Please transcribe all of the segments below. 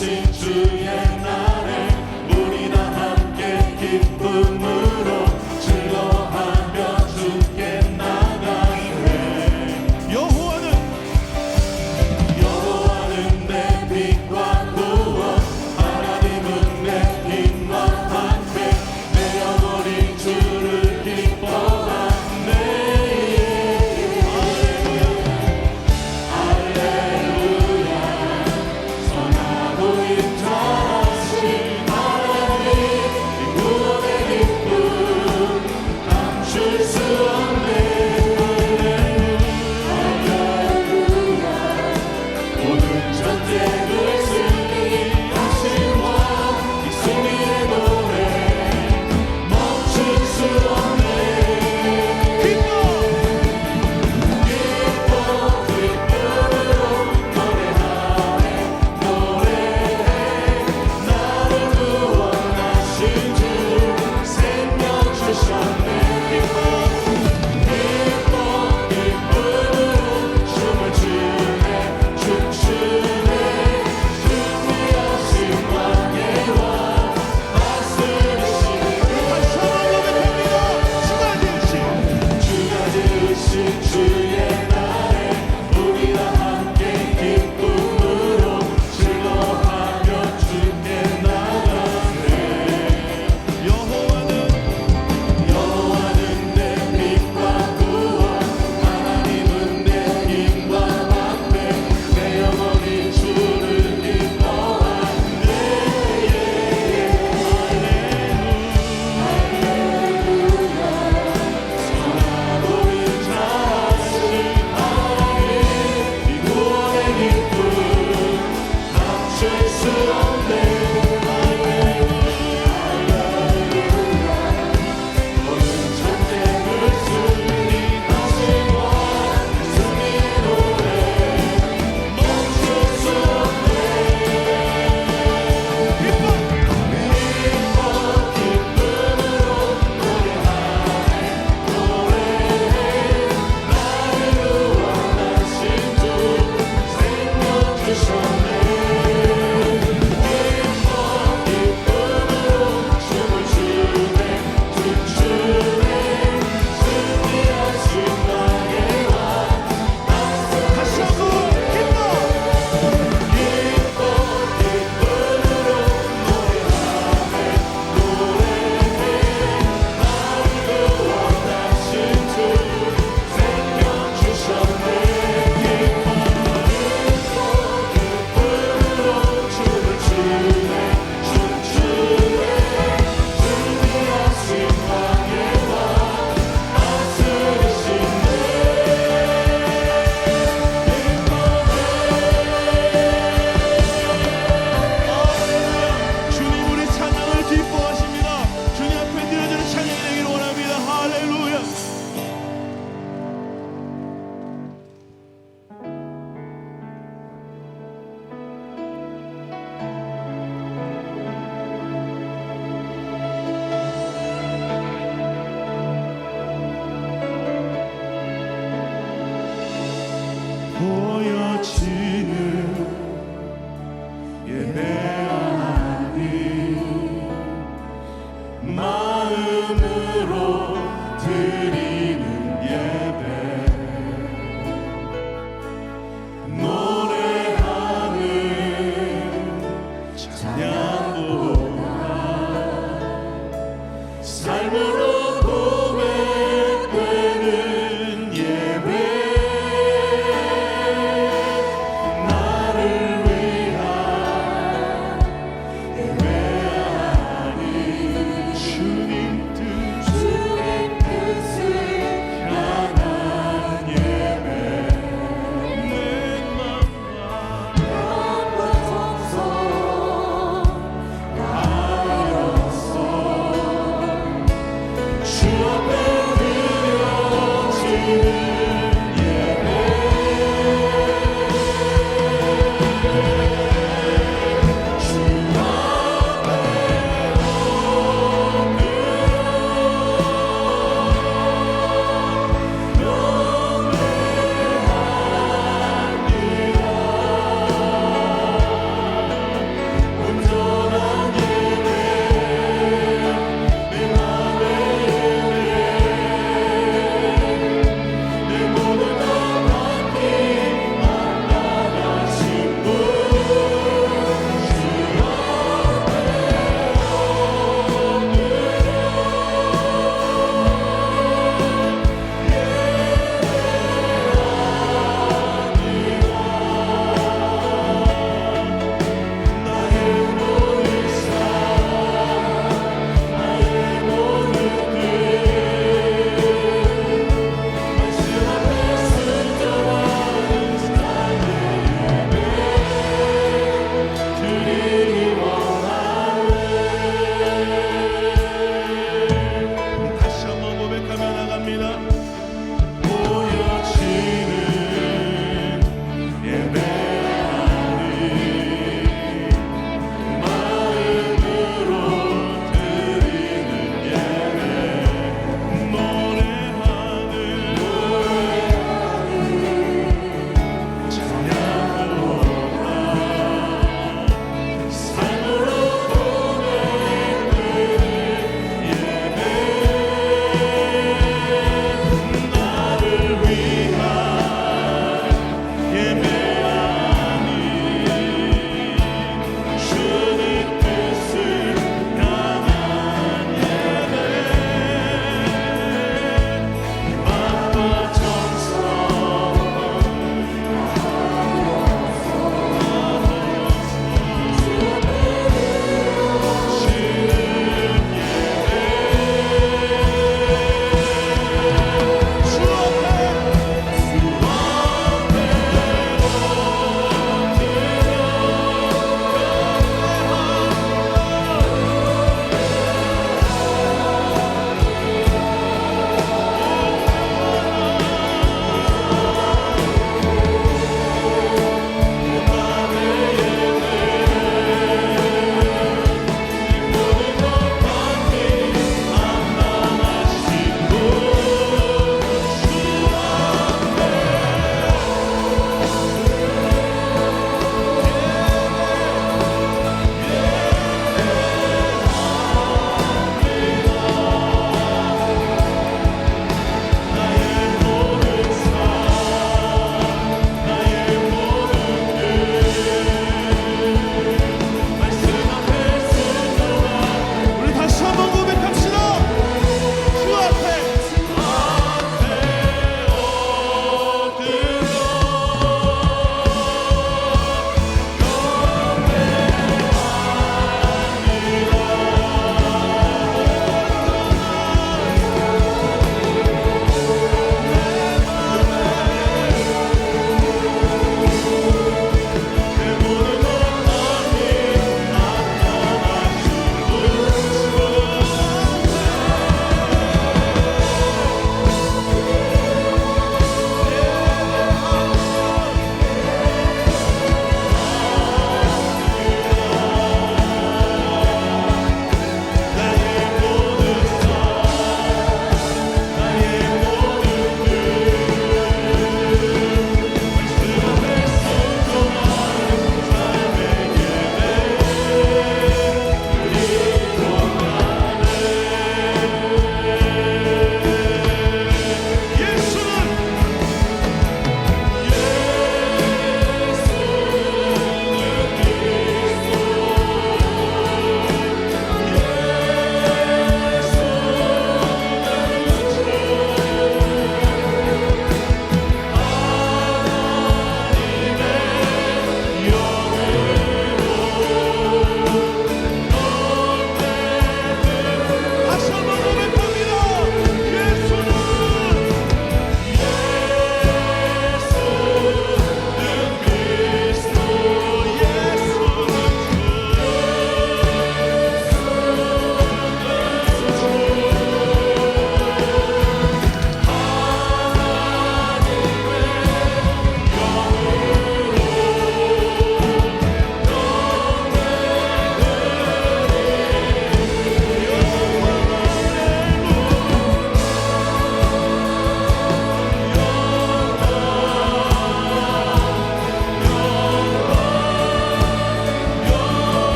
이루신 주의 날에 우리 다 함께 기쁨으로 즐거워하며 주께 나가네. 여호와는 내 빛과 구원, 하나님은 내 힘과 방패, 내 영혼이 주를 기뻐하네. 할렐루야. 선하고 인자하신 하나님, 이 구원의 기쁨 감출 수 없네. 할렐루야. 모든 전쟁을 승리하신 왕, 이 승리의 노래 멈출 수 없네. 기쁨으로 노래하네. 노래해.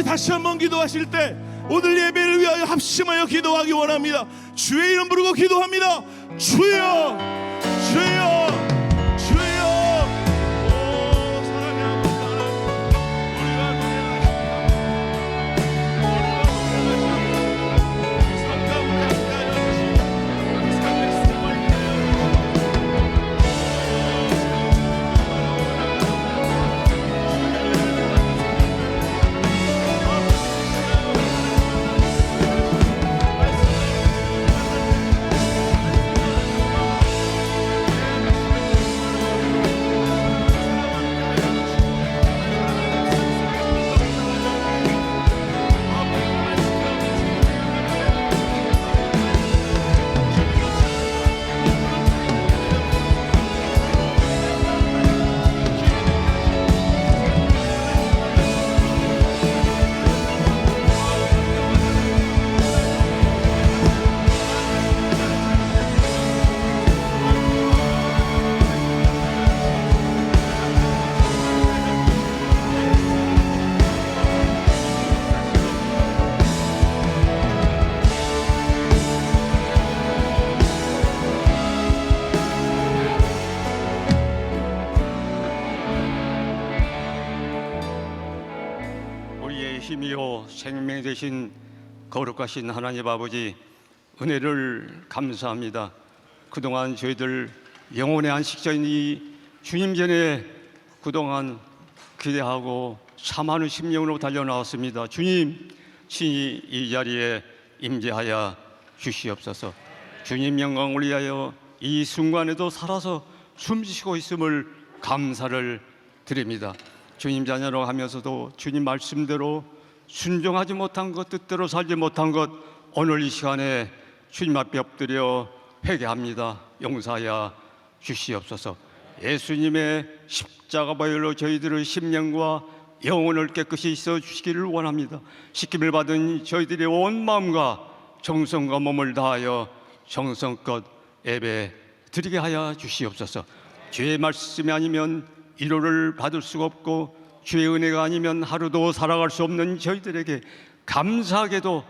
다시 한번 기도하실 때 오늘 예배를 위하여 합심하여 기도하기 원합니다. 주의 이름 부르고 기도합니다. 주여, 주여, 주여. 오 사랑의 아버지 하나님, 우리가 노래하십니다. 삶 가운데 함께하여 주시고 우리 삶의 수고를 위하여 우리의 힘이요 생명이 되신 거룩하신 하나님 아버지, 은혜를 감사합니다. 그동안 저희들 영혼의 안식처인 이 주님 전에 그동안 기대하고 사많은 심령으로 달려나왔습니다. 주님 친히 이 자리에 임재하여 주시옵소서. 주님 영광을 위하여 이 순간에도 살아서 숨쉬고 있음을 감사를 드립니다. 주님 자녀로 하면서도 주님 말씀대로 순종하지 못한 것, 뜻대로 살지 못한 것, 오늘 이 시간에 주님 앞에 엎드려 회개합니다. 용서하여 주시옵소서. 예수님의 십자가 보혈로 저희들의 심령과 영혼을 깨끗이 씻어 주시기를 원합니다. 씻김을 받은 저희들의 온 마음과 정성과 몸을 다하여 정성껏 예배 드리게 하여 주시옵소서. 주의 말씀이 아니면 위로를 받을 수가 없고 주의 은혜가 아니면 하루도 살아갈 수 없는 저희들에게 감사하게도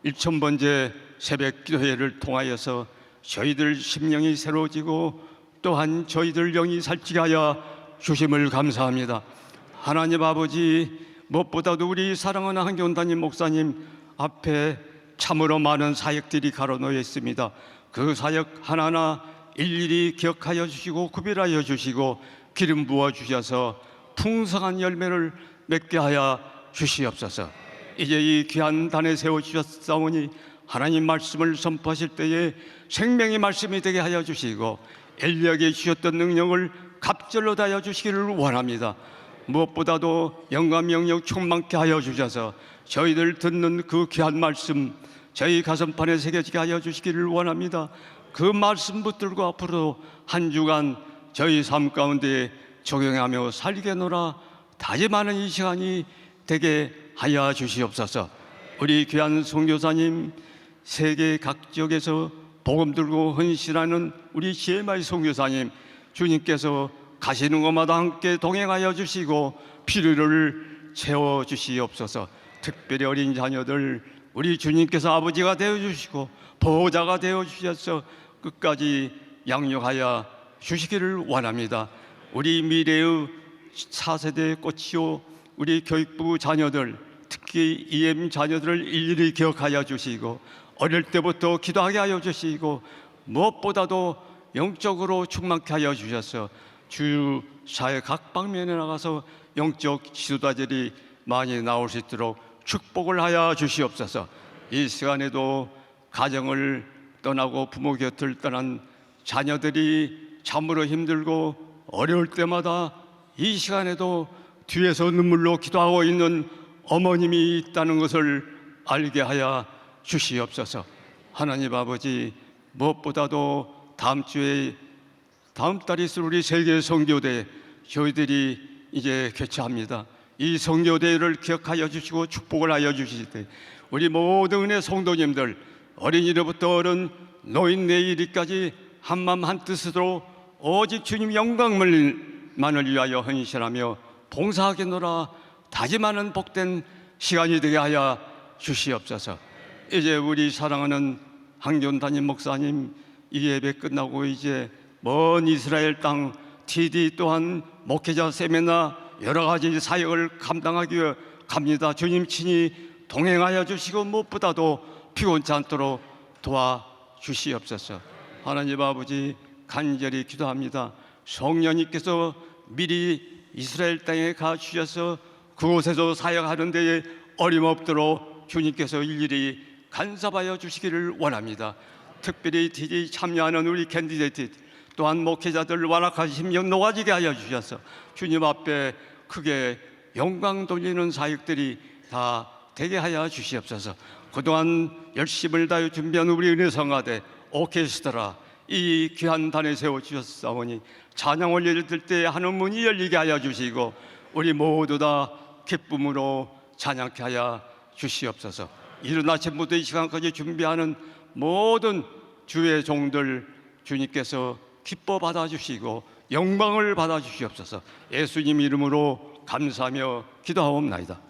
1000번째 새벽 기도회를 통하여서 저희들 심령이 새로워지고 또한 저희들 영이 살찌게 하여 주심을 감사합니다. 하나님 아버지, 무엇보다도 우리 사랑하는 한경단님 목사님 앞에 참으로 많은 사역들이 가로놓여 있습니다. 그 사역 하나하나 일일이 기억하여 주시고 구별하여 주시고 기름 부어 주셔서 풍성한 열매를 맺게 하여 주시옵소서. 이제 이 귀한 단에 세워 주셨사오니 하나님 말씀을 선포하실 때에 생명의 말씀이 되게 하여 주시고 엘리야에게 주셨던 능력을 갑절로 다하여 주시기를 원합니다. 무엇보다도 영감 영역 충만케 하여 주셔서 저희들 듣는 그 귀한 말씀 저희 가슴판에 새겨지게 하여 주시기를 원합니다. 그 말씀 붙들고 앞으로 한 주간 저희 삶 가운데 적용하며 살게노라 다짐하는 이 시간이 되게 하여 주시옵소서. 우리 귀한 선교사님, 세계 각 지역에서 복음 들고 헌신하는 우리 CMI 선교사님, 주님께서 가시는 곳마다 함께 동행하여 주시고 필요를 채워 주시옵소서. 특별히 어린 자녀들 우리 주님께서 아버지가 되어 주시고 보호자가 되어 주셔서 끝까지 양육하여 주시기를 원합니다. 우리 미래의 4세대 꽃이요 우리 교육부 자녀들, 특히 EM 자녀들을 일일이 기억하여 주시고 어릴 때부터 기도하게 하여 주시고 무엇보다도 영적으로 충만케 하여 주셔서 주 사회 각 방면에 나가서 영적 지도자들이 많이 나올 수 있도록 축복을 하여 주시옵소서. 이 시간에도 가정을 떠나고 부모 곁을 떠난 자녀들이 참으로 힘들고 어려울 때마다 이 시간에도 뒤에서 눈물로 기도하고 있는 어머님이 있다는 것을 알게 하여 주시옵소서. 하나님 아버지, 무엇보다도 다음 달이 있을 우리 세계 선교대 저희들이 이제 개최합니다. 이 선교대회를 기억하여 주시고 축복을 하여 주실 때 우리 모든 은혜 성도님들 어린이로부터 어른 노인 내일까지 한마음 한뜻으로 오직 주님 영광만을 위하여 헌신하며 봉사하겠노라 다짐하는 복된 시간이 되게 하여 주시옵소서. 이제 우리 사랑하는 항존 담임 목사님 이 예배 끝나고 이제 먼 이스라엘 땅 TD 또한 목회자 세미나 여러 가지 사역을 감당하기 위해 갑니다. 주님 친히 동행하여 주시고 무엇보다도 피곤치 않도록 도와주시옵소서. 하나님 아버지 간절히 기도합니다. 성령님께서 미리 이스라엘 땅에 가주셔서 그곳에서 사역하는 데에 어림없도록 주님께서 일일이 간섭하여 주시기를 원합니다. 특별히 TD 참여하는 우리 캔디데이트 또한 목회자들 완악하시며 녹아지게 하여 주셔서 주님 앞에 크게 영광 돌리는 사역들이 다 되게 하여 주시옵소서. 그동안 열심을 다해 준비한 우리 은혜성가대 오케스트라 이 귀한 단에 세워주셨사오니 찬양 올릴 때 하는 문이 열리게 하여 주시고 우리 모두 다 기쁨으로 찬양케 하여 주시옵소서. 이른 아침부터 이 시간까지 준비하는 모든 주의 종들 주님께서 기뻐 받아주시고 영광을 받아주시옵소서. 예수님 이름으로 감사하며 기도하옵나이다.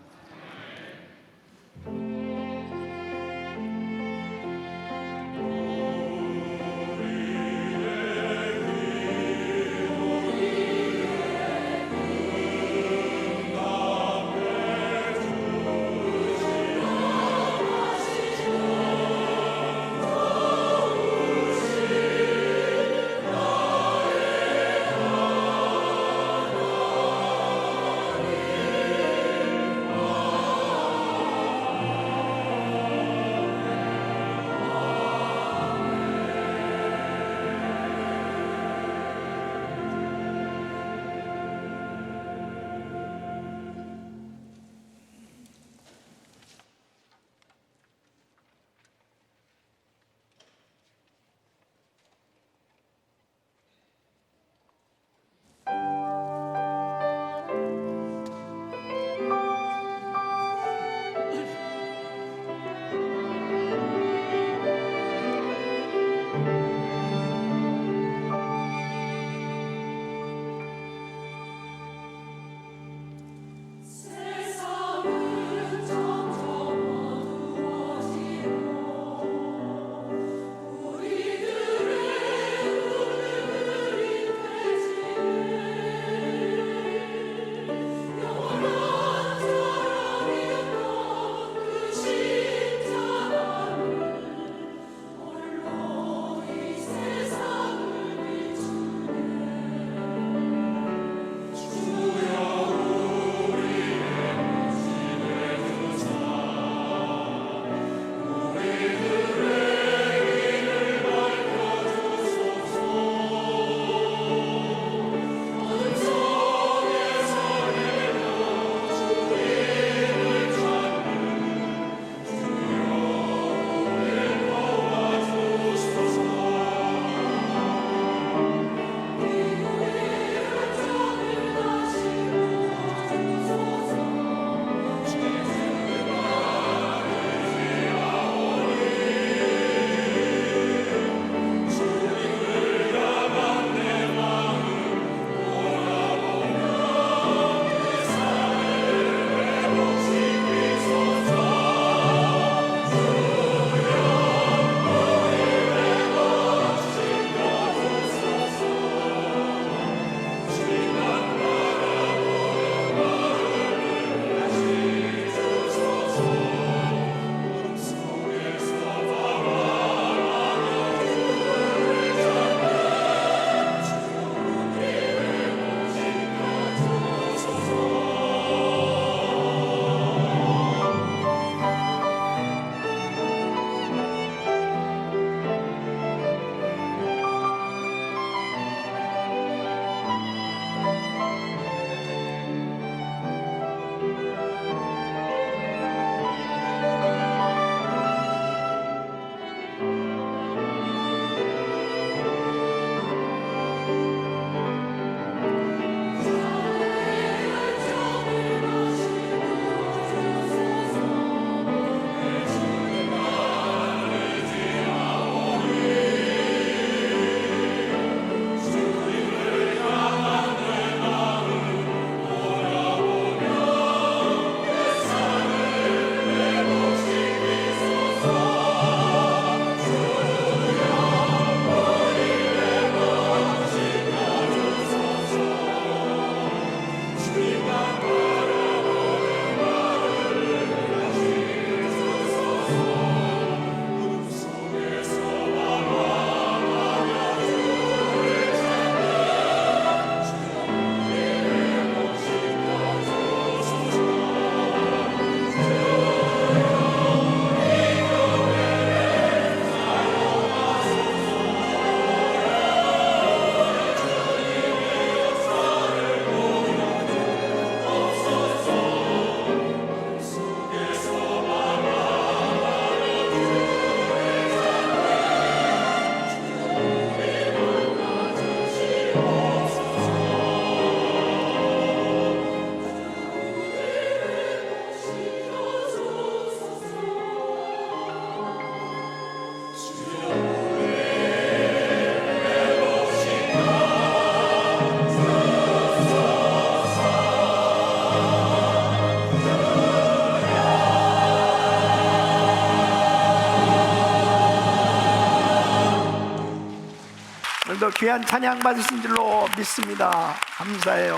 귀한 찬양 받으신 줄로 믿습니다. 감사해요.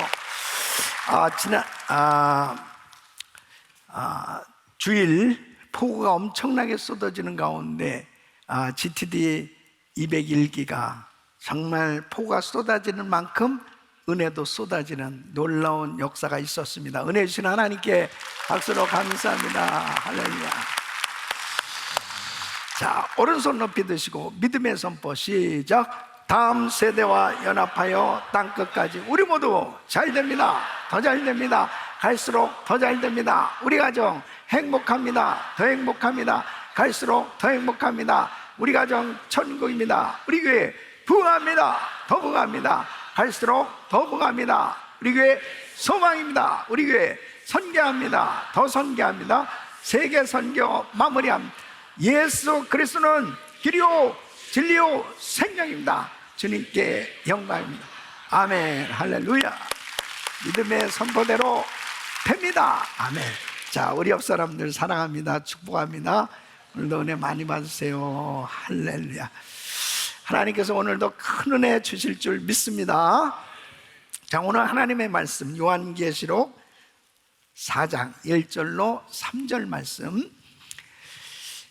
주일 폭우가 엄청나게 쏟아지는 가운데 GTD 201기가 정말 폭우가 쏟아지는 만큼 은혜도 쏟아지는 놀라운 역사가 있었습니다. 은혜 주신 하나님께 박수로 감사합니다. 할렐루야. 자, 오른손 높이 드시고 믿음의 선포 시작. 다음 세대와 연합하여 땅끝까지 우리 모두 잘 됩니다. 더 잘 됩니다. 갈수록 더 잘 됩니다. 우리 가정 행복합니다. 더 행복합니다. 갈수록 더 행복합니다. 우리 가정 천국입니다. 우리 교회 부흥합니다. 더 부흥합니다. 갈수록 더 부흥합니다. 우리 교회 소망입니다. 우리 교회 선교합니다. 더 선교합니다. 세계 선교 마무리합니다. 예수 그리스도는 길이요 진리요 생명입니다. 주님께 영광입니다. 아멘. 할렐루야. 믿음의 선포대로 됩니다. 아멘. 자, 우리 옆 사람들 사랑합니다. 축복합니다. 오늘도 은혜 많이 받으세요. 할렐루야. 하나님께서 오늘도 큰 은혜 주실 줄 믿습니다. 자, 오늘 하나님의 말씀 요한계시록 4장 1절로 3절 말씀.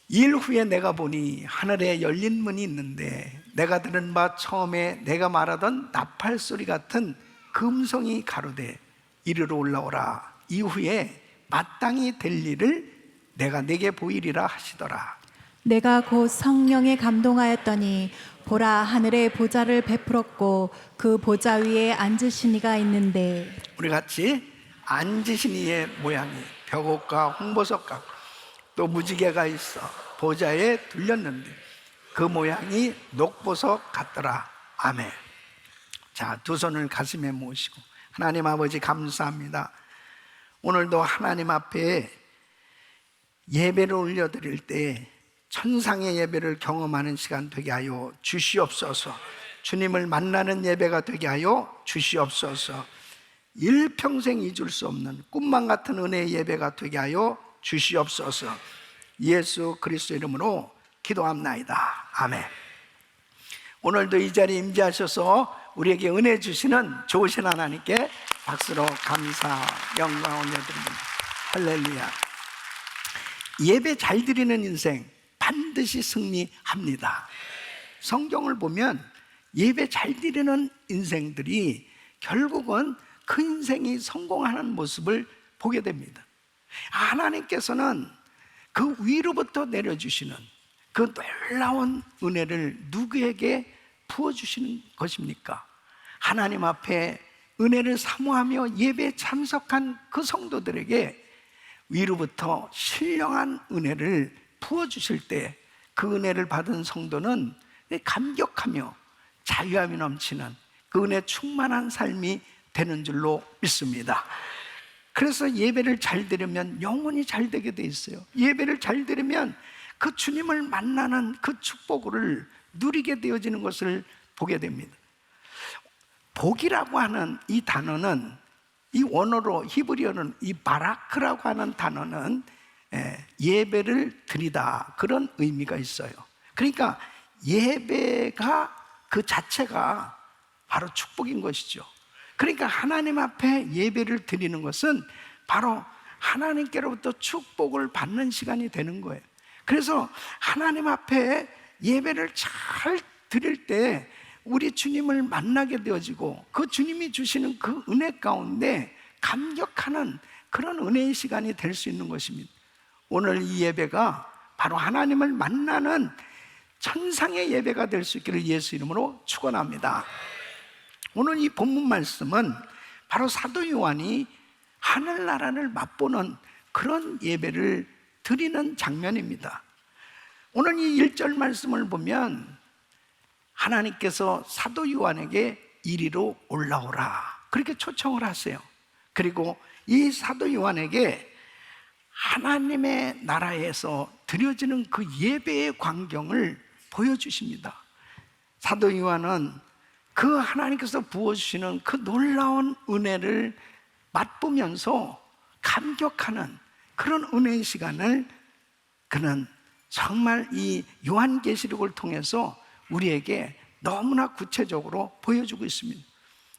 일 후에 내가 보니 하늘에 열린 문이 있는데 내가 들은 바 처음에 내가 말하던 나팔 소리 같은 금성이 가로되 이리로 올라오라. 이후에 마땅히 될 일을 내가 내게 보이리라 하시더라. 내가 곧 성령에 감동하였더니 보라 하늘에 보좌를 베풀었고 그 보좌 위에 앉으신 이가 있는데 우리 같이 앉으신 이의 모양이 벽옥과 홍보석 같고 또 무지개가 있어 보좌에 둘렸는데 그 모양이 녹보석 같더라. 아멘. 자, 두 손을 가슴에 모시고 하나님 아버지 감사합니다. 오늘도 하나님 앞에 예배를 올려드릴 때 천상의 예배를 경험하는 시간 되게 하여 주시옵소서. 주님을 만나는 예배가 되게 하여 주시옵소서. 일평생 잊을 수 없는 꿈만 같은 은혜의 예배가 되게 하여 주시옵소서. 예수 그리스도 이름으로 기도합나이다. 아멘. 오늘도 이 자리에 임재하셔서 우리에게 은혜 주시는 좋으신 하나님께 박수로 감사 영광 올려드립니다. 할렐루야. 예배 잘 드리는 인생 반드시 승리합니다. 성경을 보면 예배 잘 드리는 인생들이 결국은 그 인생이 성공하는 모습을 보게 됩니다. 하나님께서는 그 위로부터 내려주시는 그 놀라운 은혜를 누구에게 부어주시는 것입니까? 하나님 앞에 은혜를 사모하며 예배에 참석한 그 성도들에게 위로부터 신령한 은혜를 부어주실 때 그 은혜를 받은 성도는 감격하며 자유함이 넘치는 그 은혜 충만한 삶이 되는 줄로 믿습니다. 그래서 예배를 잘 드리면 영혼이 잘 되게 돼 있어요. 예배를 잘 드리면 그 주님을 만나는 그 축복을 누리게 되어지는 것을 보게 됩니다. 복이라고 하는 이 단어는 이 원어로 히브리어는 이 바라크라고 하는 단어는 예배를 드리다 그런 의미가 있어요. 그러니까 예배가 그 자체가 바로 축복인 것이죠. 그러니까 하나님 앞에 예배를 드리는 것은 바로 하나님께로부터 축복을 받는 시간이 되는 거예요. 그래서 하나님 앞에 예배를 잘 드릴 때 우리 주님을 만나게 되어지고 그 주님이 주시는 그 은혜 가운데 감격하는 그런 은혜의 시간이 될 수 있는 것입니다. 오늘 이 예배가 바로 하나님을 만나는 천상의 예배가 될 수 있기를 예수 이름으로 축원합니다. 오늘 이 본문 말씀은 바로 사도 요한이 하늘나라를 맛보는 그런 예배를 드리는 장면입니다. 오늘 이 1절 말씀을 보면 하나님께서 사도 요한에게 이리로 올라오라 그렇게 초청을 하세요. 그리고 이 사도 요한에게 하나님의 나라에서 드려지는 그 예배의 광경을 보여주십니다. 사도 요한은 그 하나님께서 부어주시는 그 놀라운 은혜를 맛보면서 감격하는 그런 은혜의 시간을 그는 정말 이 요한계시록을 통해서 우리에게 너무나 구체적으로 보여주고 있습니다.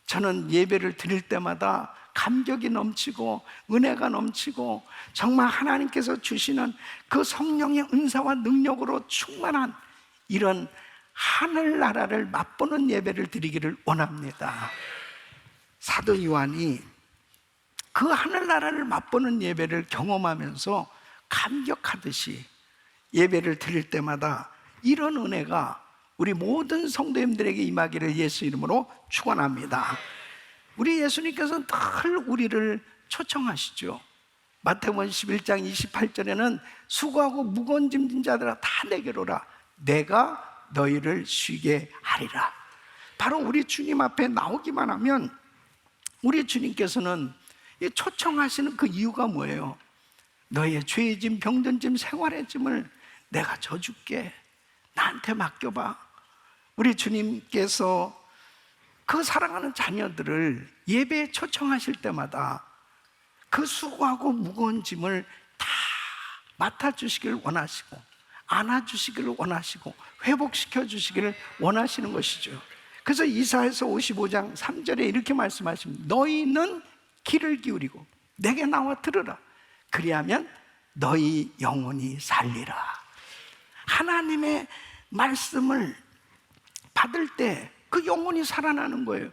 저는 예배를 드릴 때마다 감격이 넘치고 은혜가 넘치고 정말 하나님께서 주시는 그 성령의 은사와 능력으로 충만한 이런 하늘나라를 맛보는 예배를 드리기를 원합니다. 사도 요한이 그 하늘나라를 맛보는 예배를 경험하면서 감격하듯이 예배를 드릴 때마다 이런 은혜가 우리 모든 성도님들에게 임하기를 예수 이름으로 축원합니다. 우리 예수님께서는 늘 우리를 초청하시죠. 마태복음 11장 28절에는 수고하고 무거운 짐진 자들아 다 내게로 오라 내가 너희를 쉬게 하리라. 바로 우리 주님 앞에 나오기만 하면 우리 주님께서는 이 초청하시는 그 이유가 뭐예요? 너희의 죄의 짐, 병든 짐, 생활의 짐을 내가 져줄게. 나한테 맡겨봐. 우리 주님께서 그 사랑하는 자녀들을 예배에 초청하실 때마다 그 수고하고 무거운 짐을 다 맡아주시길 원하시고 안아주시기를 원하시고 회복시켜 주시기를 원하시는 것이죠. 그래서 이사야서 55장 3절에 이렇게 말씀하십니다. 너희는 귀를 기울이고 내게 나와 들으라. 그리하면 너희 영혼이 살리라. 하나님의 말씀을 받을 때 그 영혼이 살아나는 거예요.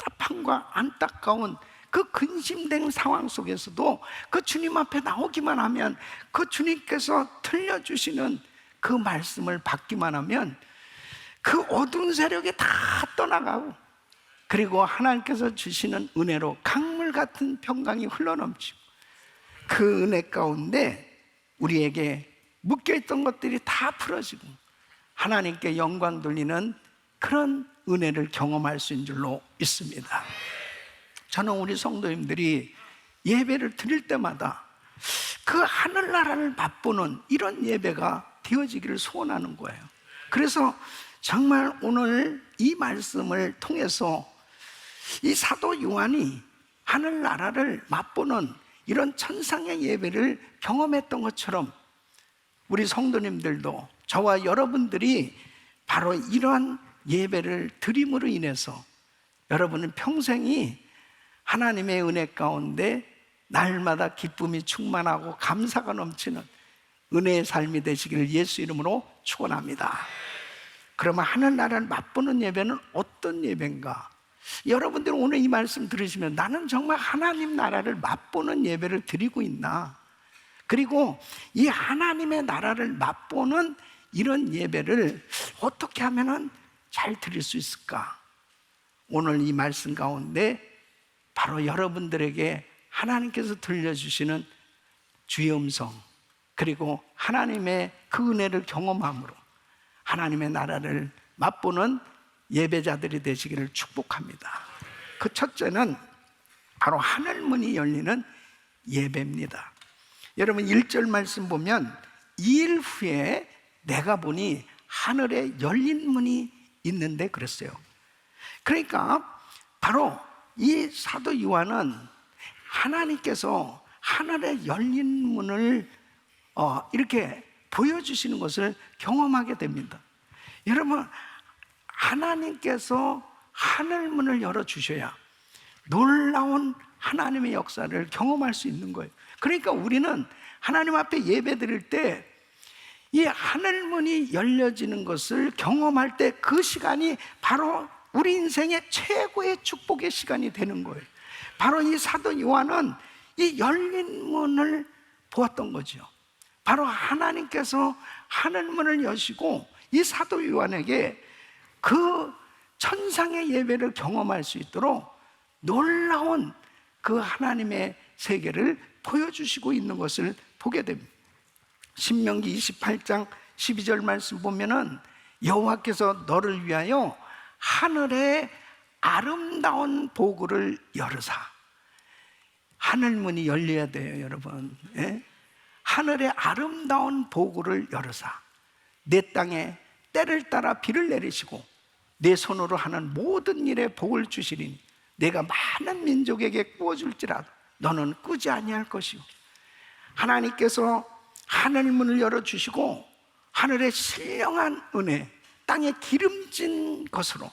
답답함과 안타까운 그 근심된 상황 속에서도 그 주님 앞에 나오기만 하면 그 주님께서 들려주시는 그 말씀을 받기만 하면 그 어두운 세력이 다 떠나가고 그리고 하나님께서 주시는 은혜로 강물 같은 평강이 흘러넘치고 그 은혜 가운데 우리에게 묶여있던 것들이 다 풀어지고 하나님께 영광 돌리는 그런 은혜를 경험할 수 있는 줄로 있습니다. 저는 우리 성도님들이 예배를 드릴 때마다 그 하늘나라를 맛보는 이런 예배가 되어지기를 소원하는 거예요. 그래서 정말 오늘 이 말씀을 통해서 이 사도 요한이 하늘나라를 맛보는 이런 천상의 예배를 경험했던 것처럼 우리 성도님들도 저와 여러분들이 바로 이러한 예배를 드림으로 인해서 여러분은 평생이 하나님의 은혜 가운데 날마다 기쁨이 충만하고 감사가 넘치는 은혜의 삶이 되시기를 예수 이름으로 축원합니다. 그러면 하늘나라를 맛보는 예배는 어떤 예배인가? 여러분들은 오늘 이 말씀 들으시면 나는 정말 하나님 나라를 맛보는 예배를 드리고 있나? 그리고 이 하나님의 나라를 맛보는 이런 예배를 어떻게 하면 잘 드릴 수 있을까? 오늘 이 말씀 가운데 바로 여러분들에게 하나님께서 들려주시는 주의 음성 그리고 하나님의 그 은혜를 경험함으로 하나님의 나라를 맛보는 예배자들이 되시기를 축복합니다. 그 첫째는 바로 하늘문이 열리는 예배입니다. 여러분 1절 말씀 보면 2일 후에 내가 보니 하늘에 열린 문이 있는데 그랬어요. 그러니까 바로 이 사도 요한은 하나님께서 하늘에 열린 문을 이렇게 보여주시는 것을 경험하게 됩니다. 여러분 하나님께서 하늘문을 열어주셔야 놀라운 하나님의 역사를 경험할 수 있는 거예요. 그러니까 우리는 하나님 앞에 예배 드릴 때 이 하늘문이 열려지는 것을 경험할 때 그 시간이 바로 우리 인생의 최고의 축복의 시간이 되는 거예요. 바로 이 사도 요한은 이 열린 문을 보았던 거죠. 바로 하나님께서 하늘문을 여시고 이 사도 요한에게 그 천상의 예배를 경험할 수 있도록 놀라운 그 하나님의 세계를 보여주시고 있는 것을 보게 됩니다. 신명기 28장 12절 말씀 보면은 여호와께서 너를 위하여 하늘에 아름다운 보구를 열으사. 하늘문이 열려야 돼요, 여러분. 예? 하늘에 아름다운 보구를 열으사 내 땅에 때를 따라 비를 내리시고 내 손으로 하는 모든 일에 복을 주시리니 내가 많은 민족에게 구워줄지라도 너는 꾸지 아니할 것이요. 하나님께서 하늘문을 열어주시고 하늘의 신령한 은혜 땅에 기름진 것으로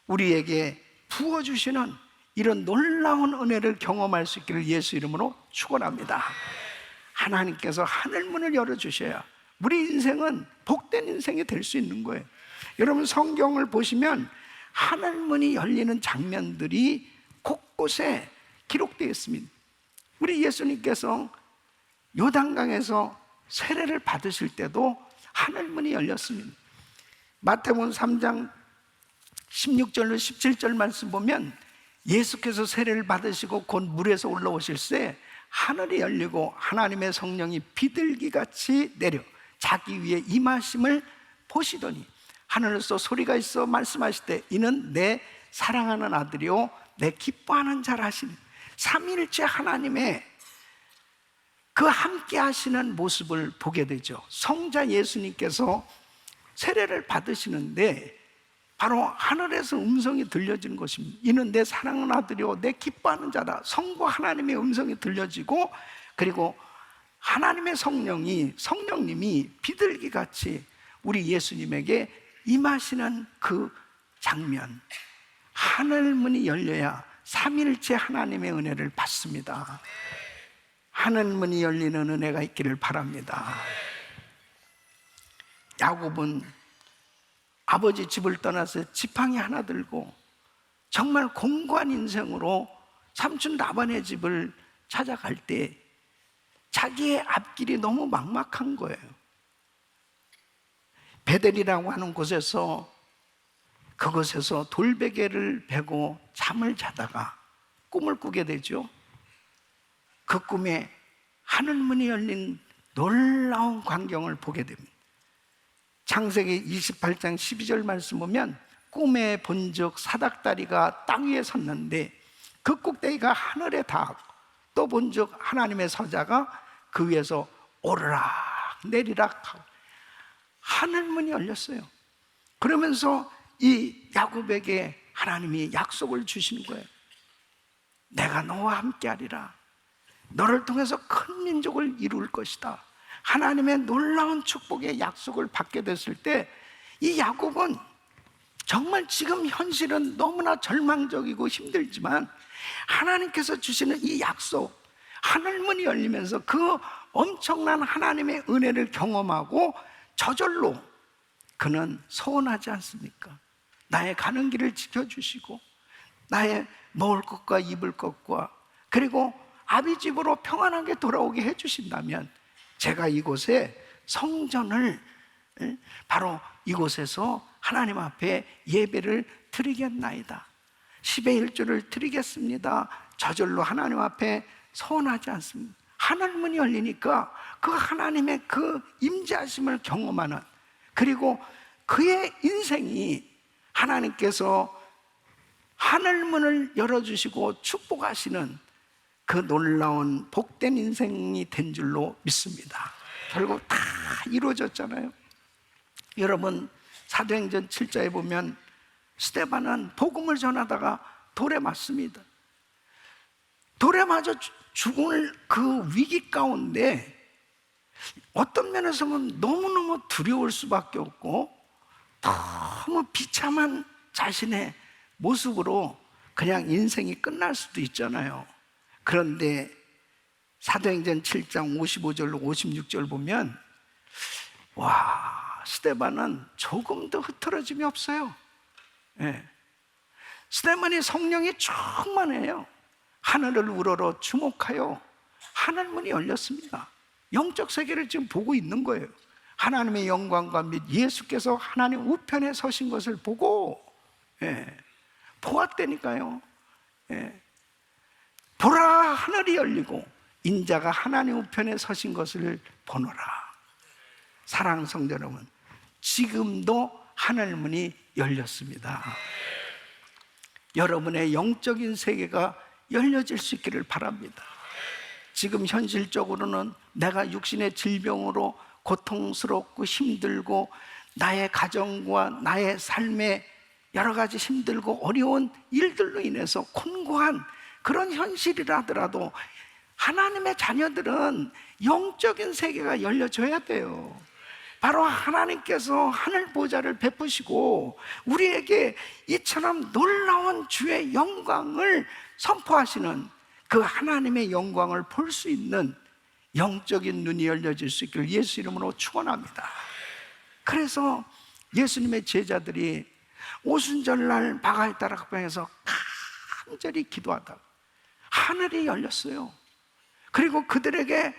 우리에게 부어주시는 이런 놀라운 은혜를 경험할 수 있기를 예수 이름으로 축원합니다. 하나님께서 하늘문을 열어주셔야 우리 인생은 복된 인생이 될 수 있는 거예요. 여러분 성경을 보시면 하늘문이 열리는 장면들이 곳곳에 기록되어 있습니다. 우리 예수님께서 요단강에서 세례를 받으실 때도 하늘문이 열렸습니다. 마태복음 3장 16절로 17절 말씀 보면 예수께서 세례를 받으시고 곧 물에서 올라오실 때 하늘이 열리고 하나님의 성령이 비둘기같이 내려 자기 위에 임하심을 보시더니 하늘에서 소리가 있어 말씀하실 때 이는 내 사랑하는 아들이요 내 기뻐하는 자라 하시니 삼위일체 하나님의 그 함께 하시는 모습을 보게 되죠. 성자 예수님께서 세례를 받으시는데 바로 하늘에서 음성이 들려지는 것입니다. 이는 내 사랑하는 아들이요 내 기뻐하는 자다. 성부 하나님의 음성이 들려지고 그리고 하나님의 성령님이 비둘기같이 우리 예수님에게 임하시는 그 장면, 하늘문이 열려야 삼위일체 하나님의 은혜를 받습니다. 하늘문이 열리는 은혜가 있기를 바랍니다. 야곱은 아버지 집을 떠나서 지팡이 하나 들고 정말 공고한 인생으로 삼촌 라반의 집을 찾아갈 때 자기의 앞길이 너무 막막한 거예요. 베델이라고 하는 곳에서 그곳에서 돌베개를 베고 잠을 자다가 꿈을 꾸게 되죠. 그 꿈에 하늘문이 열린 놀라운 광경을 보게 됩니다. 창세기 28장 12절 말씀 보면 꿈에 본즉 사닥다리가 땅 위에 섰는데 그 꼭대기가 하늘에 닿고 또 본즉 하나님의 사자가 그 위에서 오르락 내리락 하고 하늘문이 열렸어요. 그러면서 이 야곱에게 하나님이 약속을 주시는 거예요. 내가 너와 함께하리라. 너를 통해서 큰 민족을 이룰 것이다. 하나님의 놀라운 축복의 약속을 받게 됐을 때 이 야곱은 정말 지금 현실은 너무나 절망적이고 힘들지만 하나님께서 주시는 이 약속, 하늘문이 열리면서 그 엄청난 하나님의 은혜를 경험하고 저절로 그는 서운하지 않습니까? 나의 가는 길을 지켜주시고 나의 먹을 것과 입을 것과 그리고 아비 집으로 평안하게 돌아오게 해주신다면 제가 이곳에 성전을 바로 이곳에서 하나님 앞에 예배를 드리겠나이다. 10의 1조를 드리겠습니다. 저절로 하나님 앞에 서운하지 않습니다. 하늘문이 열리니까 그 하나님의 그 임재하심을 경험하는 그리고 그의 인생이 하나님께서 하늘문을 열어주시고 축복하시는 그 놀라운 복된 인생이 된 줄로 믿습니다. 결국 다 이루어졌잖아요. 여러분 사도행전 7장에 보면 스데반은 복음을 전하다가 돌에 맞습니다. 돌에 맞아 죽을 그 위기 가운데 어떤 면에서는 너무너무 두려울 수밖에 없고 너무 비참한 자신의 모습으로 그냥 인생이 끝날 수도 있잖아요. 그런데 사도행전 7장 55절로 56절 보면 와, 스데반은 조금도 흐트러짐이 없어요. 예. 스데반이 성령이 충만해요. 하늘을 우러러 주목하여 하늘문이 열렸습니다. 영적 세계를 지금 보고 있는 거예요. 하나님의 영광과 및 예수께서 하나님 우편에 서신 것을 보고 보았다니까요. 보라 하늘이 열리고 인자가 하나님 우편에 서신 것을 보노라. 사랑하는 성도 여러분, 지금도 하늘문이 열렸습니다. 여러분의 영적인 세계가 열려질 수 있기를 바랍니다. 지금 현실적으로는 내가 육신의 질병으로 고통스럽고 힘들고 나의 가정과 나의 삶에 여러 가지 힘들고 어려운 일들로 인해서 곤고한 그런 현실이라 하더라도 하나님의 자녀들은 영적인 세계가 열려져야 돼요. 바로 하나님께서 하늘 보좌를 베푸시고 우리에게 이처럼 놀라운 주의 영광을 선포하시는 그 하나님의 영광을 볼 수 있는 영적인 눈이 열려질 수 있기를 예수 이름으로 축원합니다. 그래서 예수님의 제자들이 오순절날 바가지 다락방에서 간절히 기도하다가 하늘이 열렸어요. 그리고 그들에게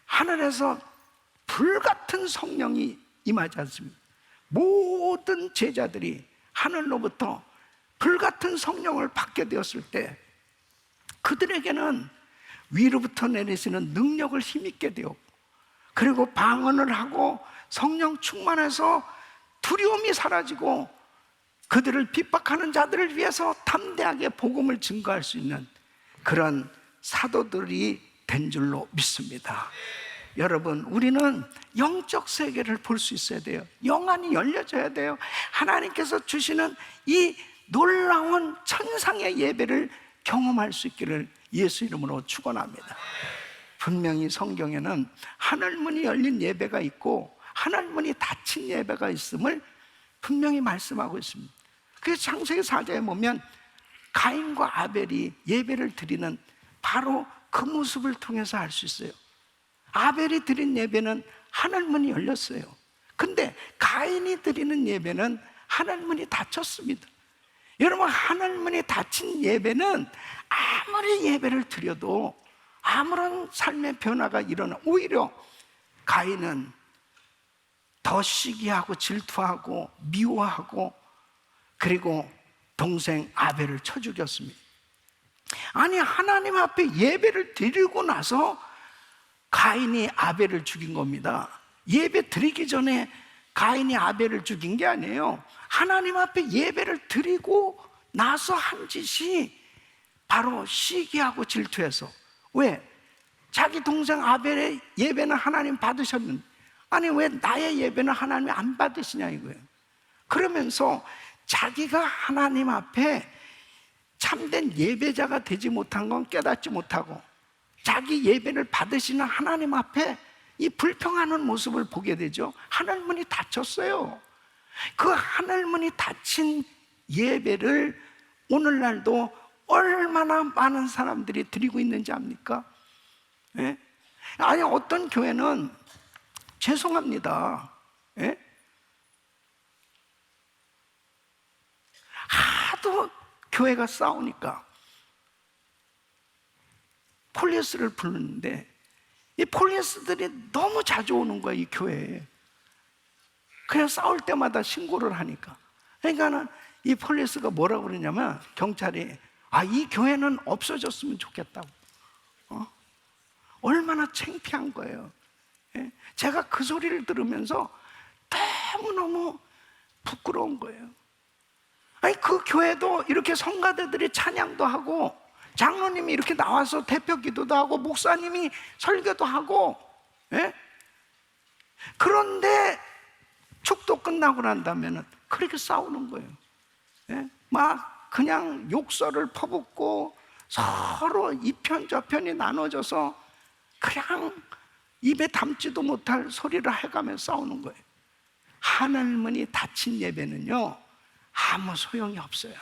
하늘에서 불같은 성령이 임하지 않습니다. 모든 제자들이 하늘로부터 불같은 성령을 받게 되었을 때 그들에게는 위로부터 내리시는 능력을 힘있게 되었고, 그리고 방언을 하고 성령 충만해서 두려움이 사라지고 그들을 핍박하는 자들을 위해서 담대하게 복음을 증거할 수 있는 그런 사도들이 된 줄로 믿습니다. 여러분, 우리는 영적 세계를 볼 수 있어야 돼요. 영안이 열려져야 돼요. 하나님께서 주시는 이 놀라운 천상의 예배를 경험할 수 있기를 예수 이름으로 축원합니다. 분명히 성경에는 하늘문이 열린 예배가 있고 하늘문이 닫힌 예배가 있음을 분명히 말씀하고 있습니다. 그래서 창세기 4장에 보면 가인과 아벨이 예배를 드리는 바로 그 모습을 통해서 알 수 있어요. 아벨이 드린 예배는 하늘문이 열렸어요. 근데 가인이 드리는 예배는 하늘문이 닫혔습니다. 여러분, 하늘문이 닫힌 예배는 아무리 예배를 드려도 아무런 삶의 변화가 일어나, 오히려 가인은 더 시기하고 질투하고 미워하고 그리고 동생 아벨을 쳐 죽였습니다. 아니, 하나님 앞에 예배를 드리고 나서 가인이 아벨을 죽인 겁니다. 예배 드리기 전에 가인이 아벨을 죽인 게 아니에요. 하나님 앞에 예배를 드리고 나서 한 짓이 바로 시기하고 질투해서. 왜? 자기 동생 아벨의 예배는 하나님 받으셨는데 아니 왜 나의 예배는 하나님이 안 받으시냐 이거예요. 그러면서 자기가 하나님 앞에 참된 예배자가 되지 못한 건 깨닫지 못하고 자기 예배를 받으시는 하나님 앞에 이 불평하는 모습을 보게 되죠. 하늘문이 닫혔어요. 그 하늘문이 닫힌 예배를 오늘날도 얼마나 많은 사람들이 드리고 있는지 압니까? 예? 아니, 어떤 교회는 죄송합니다. 예? 하도 교회가 싸우니까 폴리스를 부르는데 이 폴리스들이 너무 자주 오는 거야, 이 교회에. 그냥 싸울 때마다 신고를 하니까. 그러니까는 이 폴리스가 뭐라고 그러냐면, 경찰이 이 교회는 없어졌으면 좋겠다고. 얼마나 창피한 거예요. 예? 제가 그 소리를 들으면서 너무너무 부끄러운 거예요. 아니, 그 교회도 이렇게 성가대들이 찬양도 하고 장로님이 이렇게 나와서 대표 기도도 하고 목사님이 설교도 하고, 예? 그런데 축도 끝나고 난 다음에는 그렇게 싸우는 거예요. 예? 막 그냥 욕설을 퍼붓고 서로 이편 저편이 나눠져서 그냥 입에 담지도 못할 소리를 해가면서 싸우는 거예요. 하늘문이 닫힌 예배는요 아무 소용이 없어요.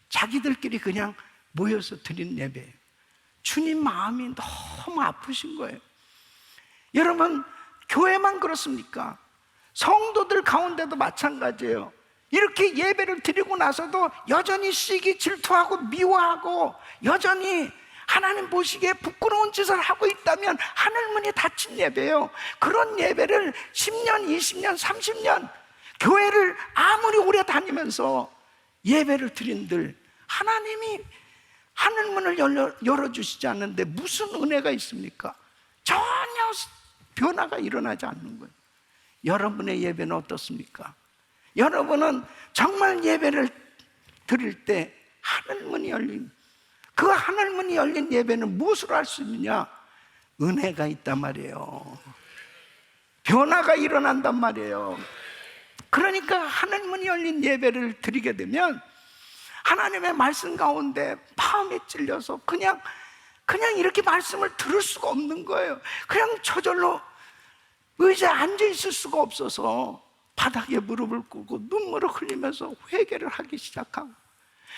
자기들끼리 그냥 모여서 드린 예배예요. 주님 마음이 너무 아프신 거예요. 여러분, 교회만 그렇습니까? 성도들 가운데도 마찬가지예요. 이렇게 예배를 드리고 나서도 여전히 시기 질투하고 미워하고 여전히 하나님 보시기에 부끄러운 짓을 하고 있다면 하늘문이 닫힌 예배예요. 그런 예배를 10년, 20년, 30년 교회를 아무리 오래 다니면서 예배를 드린들 하나님이 하늘문을 열어주시지 않는데 무슨 은혜가 있습니까? 전혀 변화가 일어나지 않는 거예요. 여러분의 예배는 어떻습니까? 여러분은 정말 예배를 드릴 때 하늘문이 열린, 그 하늘문이 열린 예배는 무엇으로 할 수 있느냐? 은혜가 있단 말이에요. 변화가 일어난단 말이에요. 그러니까 하늘문이 열린 예배를 드리게 되면 하나님의 말씀 가운데 마음이 찔려서 그냥 이렇게 말씀을 들을 수가 없는 거예요. 그냥 저절로 의자에 앉아 있을 수가 없어서 바닥에 무릎을 꿇고 눈물을 흘리면서 회개를 하기 시작하고,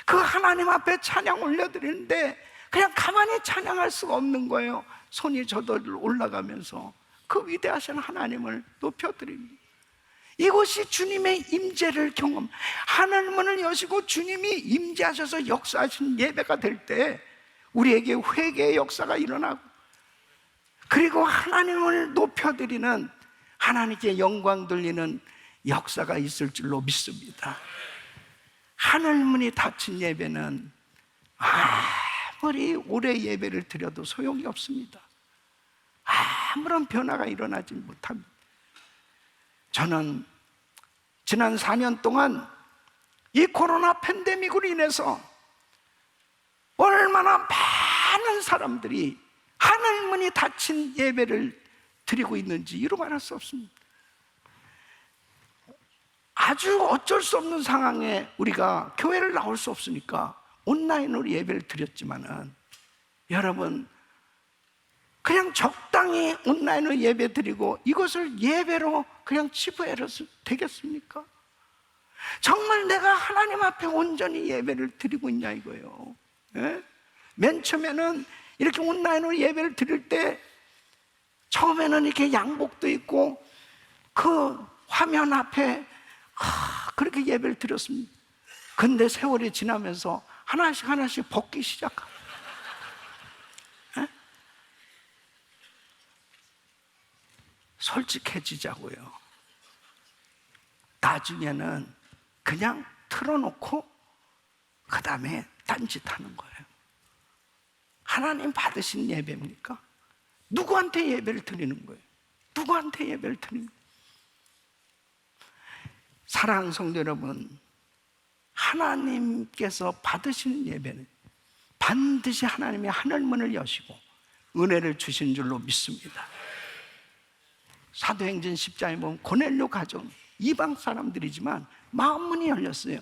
그 하나님 앞에 찬양 올려드리는데 그냥 가만히 찬양할 수가 없는 거예요. 손이 저절로 올라가면서 그 위대하신 하나님을 높여드립니다. 이곳이 주님의 임재를 경험, 하늘문을 여시고 주님이 임재하셔서 역사하신 예배가 될 때 우리에게 회개의 역사가 일어나고, 그리고 하나님을 높여드리는, 하나님께 영광 돌리는 역사가 있을 줄로 믿습니다. 하늘문이 닫힌 예배는 아무리 오래 예배를 드려도 소용이 없습니다. 아무런 변화가 일어나지 못합니다. 저는 지난 4년 동안 이 코로나 팬데믹으로 인해서 얼마나 많은 사람들이 하늘문이 닫힌 예배를 드리고 있는지 이루 말할 수 없습니다. 아주 어쩔 수 없는 상황에 우리가 교회를 나올 수 없으니까 온라인으로 예배를 드렸지만은, 여러분, 그냥 적당히 온라인으로 예배 드리고 이것을 예배로 그냥 치부해도 되겠습니까? 정말 내가 하나님 앞에 온전히 예배를 드리고 있냐 이거예요. 예? 맨 처음에는 이렇게 온라인으로 예배를 드릴 때 처음에는 이렇게 양복도 입고 그 화면 앞에 그렇게 예배를 드렸습니다. 근데 세월이 지나면서 하나씩 벗기 시작하고, 솔직해지자고요. 나중에는 그냥 틀어놓고 그 다음에 딴짓하는 거예요. 하나님 받으신 예배입니까? 누구한테 예배를 드리는 거예요? 누구한테 예배를 드리는 거예요? 사랑하는 성도 여러분, 하나님께서 받으시는 예배는 반드시 하나님의 하늘문을 여시고 은혜를 주신 줄로 믿습니다. 사도행전 10장에 보면 고넬료 가정, 이방 사람들이지만 마음문이 열렸어요.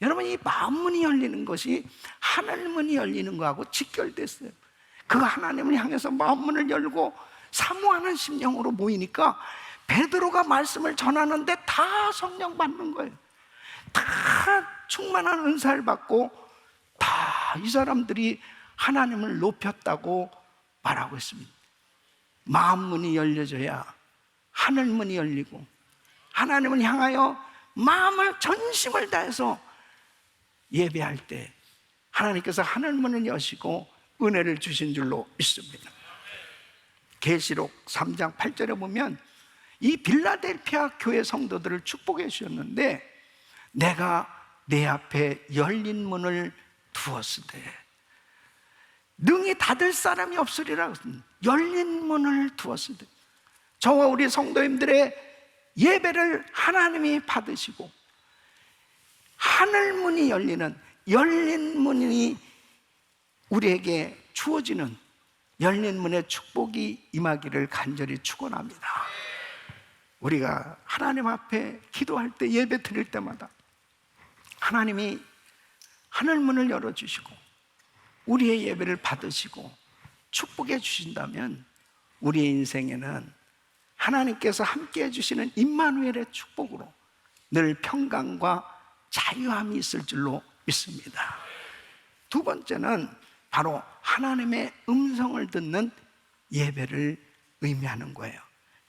여러분, 이 마음문이 열리는 것이 하늘문이 열리는 거하고 직결됐어요. 그 하나님을 향해서 마음문을 열고 사모하는 심령으로 모이니까 베드로가 말씀을 전하는데 다 성령 받는 거예요. 다 충만한 은사를 받고 다 이 사람들이 하나님을 높였다고 말하고 있습니다. 마음문이 열려져야 하늘문이 열리고, 하나님을 향하여 마음을 전심을 다해서 예배할 때 하나님께서 하늘문을 여시고 은혜를 주신 줄로 믿습니다. 계시록 3장 8절에 보면 이 빌라델피아 교회 성도들을 축복해 주셨는데, 내가 내 앞에 열린 문을 두었으되 능히 닫을 사람이 없으리라. 열린 문을 두었으되, 저와 우리 성도님들의 예배를 하나님이 받으시고 하늘문이 열린 문이 우리에게 주어지는 열린 문의 축복이 임하기를 간절히 축원합니다. 우리가 하나님 앞에 기도할 때, 예배 드릴 때마다 하나님이 하늘문을 열어주시고 우리의 예배를 받으시고 축복해 주신다면 우리의 인생에는 하나님께서 함께 해주시는 임마누엘의 축복으로 늘 평강과 자유함이 있을 줄로 믿습니다. 두 번째는 바로 하나님의 음성을 듣는 예배를 의미하는 거예요.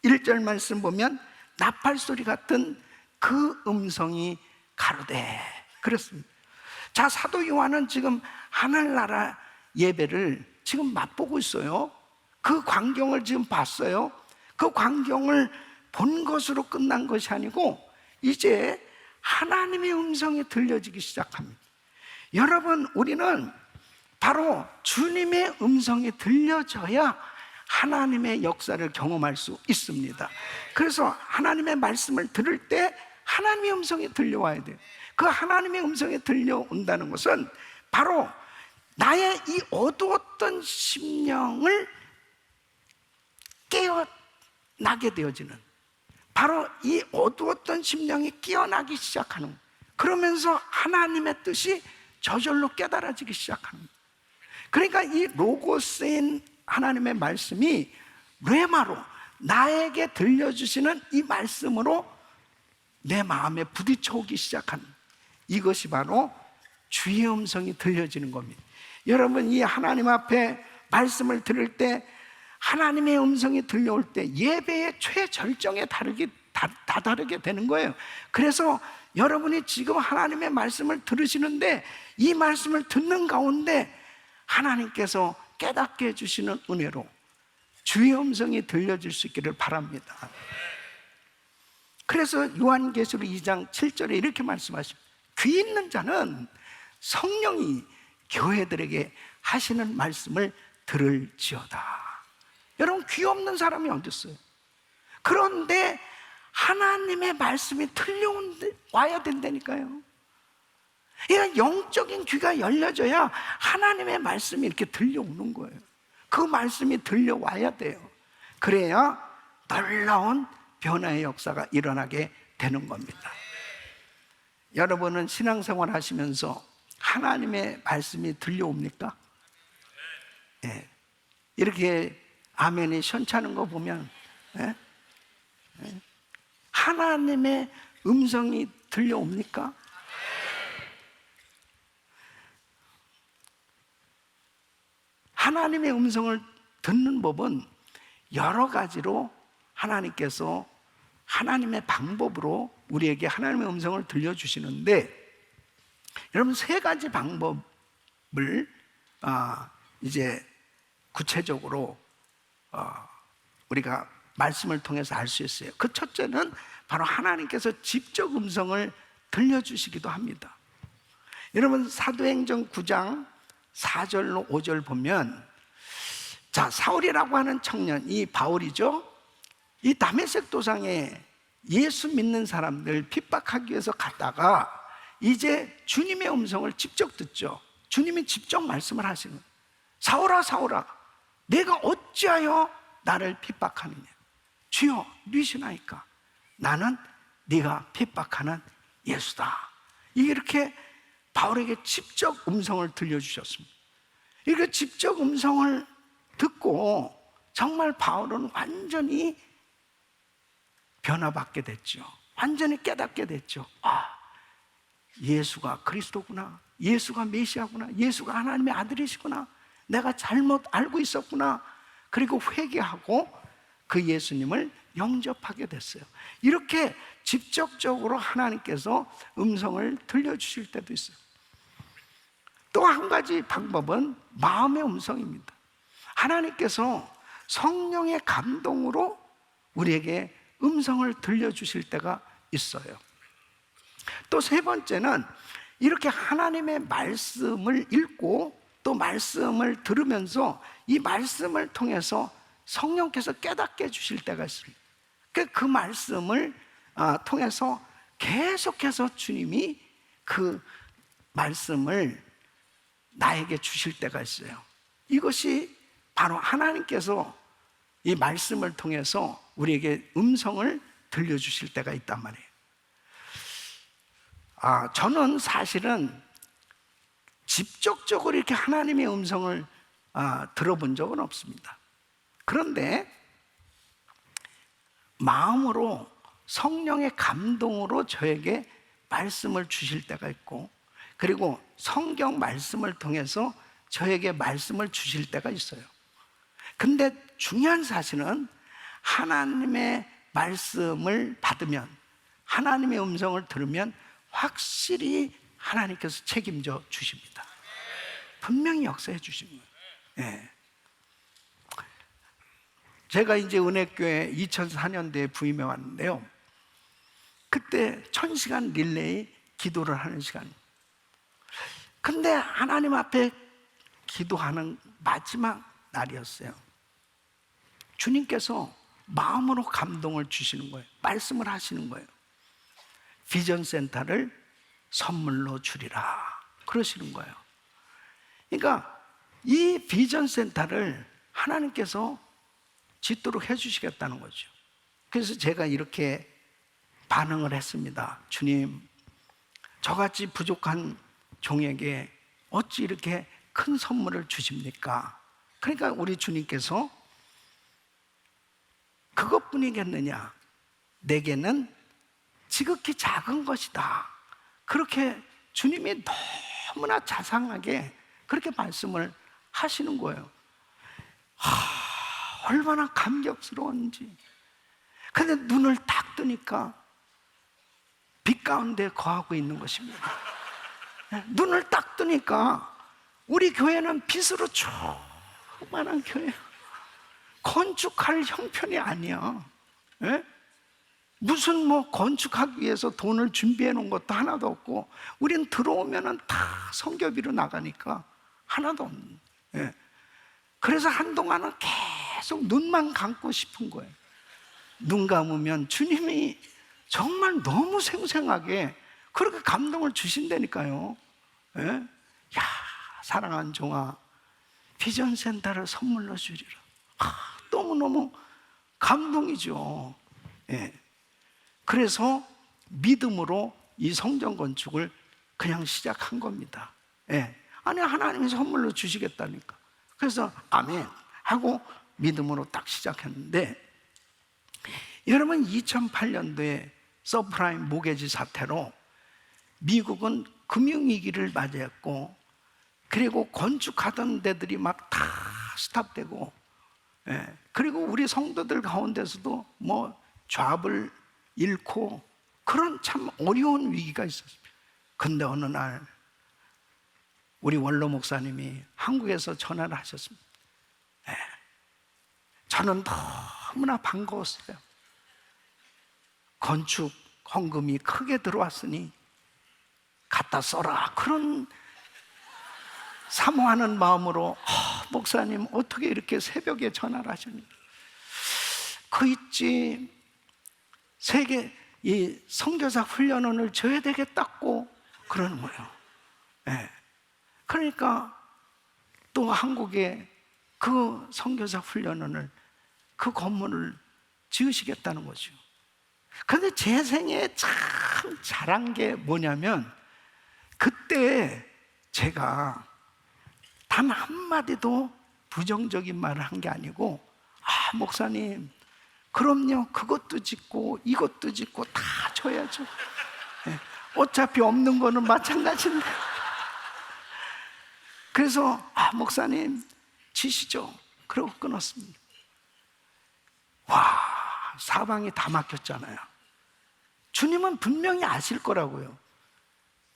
1절 말씀 보면 나팔소리 같은 그 음성이 가로되 그렇습니다. 자, 사도 요한은 지금 하늘나라 예배를 지금 맛보고 있어요. 그 광경을 지금 봤어요. 그 광경을 본 것으로 끝난 것이 아니고 이제 하나님의 음성이 들려지기 시작합니다. 여러분, 우리는 바로 주님의 음성이 들려져야 하나님의 역사를 경험할 수 있습니다. 그래서 하나님의 말씀을 들을 때 하나님의 음성이 들려와야 돼요. 그 하나님의 음성이 들려온다는 것은 바로 나의 이 어두웠던 심령을 깨어나게 되어지는, 바로 이 어두웠던 심령이 깨어나기 시작하는 거예요. 그러면서 하나님의 뜻이 저절로 깨달아지기 시작하는 거예요. 그러니까 이 로고스인 하나님의 말씀이 레마로 나에게 들려주시는 이 말씀으로 내 마음에 부딪혀오기 시작한, 이것이 바로 주의 음성이 들려지는 겁니다. 여러분, 이 하나님 앞에 말씀을 들을 때, 하나님의 음성이 들려올 때 예배의 최절정에 다다르게 되는 거예요. 그래서 여러분이 지금 하나님의 말씀을 들으시는데, 이 말씀을 듣는 가운데 하나님께서 깨닫게 해주시는 은혜로 주의 음성이 들려질 수 있기를 바랍니다. 그래서 요한계시록 2장 7절에 이렇게 말씀하십니다. 귀 있는 자는 성령이 교회들에게 하시는 말씀을 들을지어다. 여러분, 귀 없는 사람이 어디 있어요? 그런데 하나님의 말씀이 들려와야 된다니까요. 이런 영적인 귀가 열려져야 하나님의 말씀이 이렇게 들려오는 거예요. 그 말씀이 들려와야 돼요. 그래야 놀라운 변화의 역사가 일어나게 되는 겁니다. 여러분은 신앙생활 하시면서 하나님의 말씀이 들려옵니까? 네. 이렇게 아멘이 시원찮은 거 보면, 네? 네. 하나님의 음성이 들려옵니까? 하나님의 음성을 듣는 법은 여러 가지로 하나님께서 하나님의 방법으로 우리에게 하나님의 음성을 들려주시는데, 여러분, 세 가지 방법을 이제 구체적으로 우리가 말씀을 통해서 알 수 있어요. 그 첫째는 바로 하나님께서 직접 음성을 들려주시기도 합니다. 여러분, 사도행전 9장 4절로 5절 보면, 자, 사울이라고 하는 청년, 이 바울이죠. 이 다메섹 도상에 예수 믿는 사람들 핍박하기 위해서 갔다가 이제 주님의 음성을 직접 듣죠. 주님이 직접 말씀을 하시는 거예요. 사울아, 사울아, 내가 어찌하여 나를 핍박하느냐? 주여, 누구시나이까? 나는 네가 핍박하는 예수다. 이렇게 바울에게 직접 음성을 들려주셨습니다. 이렇게 직접 음성을 듣고 정말 바울은 완전히 변화받게 됐죠. 완전히 깨닫게 됐죠. 아, 예수가 그리스도구나. 예수가 메시아구나. 예수가 하나님의 아들이시구나. 내가 잘못 알고 있었구나. 그리고 회개하고 그 예수님을 영접하게 됐어요. 이렇게 직접적으로 하나님께서 음성을 들려주실 때도 있어요. 또 한 가지 방법은 마음의 음성입니다. 하나님께서 성령의 감동으로 우리에게 음성을 들려주실 때가 있어요. 또 세 번째는 이렇게 하나님의 말씀을 읽고 또 말씀을 들으면서 이 말씀을 통해서 성령께서 깨닫게 해주실 때가 있습니다. 그 말씀을 통해서 계속해서 주님이 그 말씀을 나에게 주실 때가 있어요. 이것이 바로 하나님께서 이 말씀을 통해서 우리에게 음성을 들려주실 때가 있단 말이에요. 저는 사실은 직접적으로 이렇게 하나님의 음성을 들어본 적은 없습니다. 그런데 마음으로 성령의 감동으로 저에게 말씀을 주실 때가 있고, 그리고 성경 말씀을 통해서 저에게 말씀을 주실 때가 있어요. 근데 중요한 사실은 하나님의 말씀을 받으면, 하나님의 음성을 들으면 확실히 하나님께서 책임져 주십니다. 분명히 역사해 주십니다. 네. 제가 이제 은혜교회 2004년도에 부임해 왔는데요. 그때 1000시간 릴레이 기도를 하는 시간이에요. 근데 하나님 앞에 기도하는 마지막 날이었어요. 주님께서 마음으로 감동을 주시는 거예요. 말씀을 하시는 거예요. 비전 센터를 선물로 주리라 그러시는 거예요. 그러니까 이 비전 센터를 하나님께서 짓도록 해주시겠다는 거죠. 그래서 제가 이렇게 반응을 했습니다. 주님, 저같이 부족한 종에게 어찌 이렇게 큰 선물을 주십니까? 그러니까 우리 주님께서 그것뿐이겠느냐? 내게는 지극히 작은 것이다. 그렇게 주님이 너무나 자상하게 그렇게 말씀을 하시는 거예요. 얼마나 감격스러운지. 근데 눈을 딱 뜨니까 빛 가운데 거하고 있는 것입니다. 눈을 딱 뜨니까 우리 교회는 빛으로 충만한 교회, 건축할 형편이 아니야. 예? 무슨 뭐 건축하기 위해서 돈을 준비해 놓은 것도 하나도 없고, 우린 들어오면은 다 성교비로 나가니까 하나도 없는. 예. 그래서 한동안은 계속 눈만 감고 싶은 거예요. 눈 감으면 주님이 정말 너무 생생하게 그렇게 감동을 주신다니까요. 예? 야, 사랑하는 종아, 비전 센터를 선물로 주리라. 너무너무 감동이죠. 예. 그래서 믿음으로 이 성전 건축을 그냥 시작한 겁니다. 예. 아니, 하나님이 선물로 주시겠다니까. 그래서 아멘 하고 믿음으로 딱 시작했는데, 여러분 2008년도에 서프라임 모기지 사태로 미국은 금융위기를 맞이했고, 그리고 건축하던 데들이 막 다 스탑되고, 예. 그리고 우리 성도들 가운데서도 뭐 잡을 잃고 그런 참 어려운 위기가 있었습니다. 근데 어느 날 우리 원로 목사님이 한국에서 전화를 하셨습니다. 예. 저는 너무나 반가웠어요. 건축 헌금이 크게 들어왔으니 갖다 써라, 그런 사모하는 마음으로 목사님 어떻게 이렇게 새벽에 전화를 하셨니? 그 있지, 세계 이 선교사 훈련원을 줘야 되겠다고 그러는 거예요. 네. 그러니까 또 한국에 그 선교사 훈련원을, 그 건물을 지으시겠다는 거죠. 그런데 제 생에 참 잘한 게 뭐냐면, 그때 제가 단 한마디도 부정적인 말을 한 게 아니고, 목사님, 그럼요, 그것도 짓고 이것도 짓고 다 줘야죠. 네. 어차피 없는 거는 마찬가지인데. 그래서 목사님 지시죠. 그러고 끊었습니다. 와, 사방이 다 막혔잖아요. 주님은 분명히 아실 거라고요.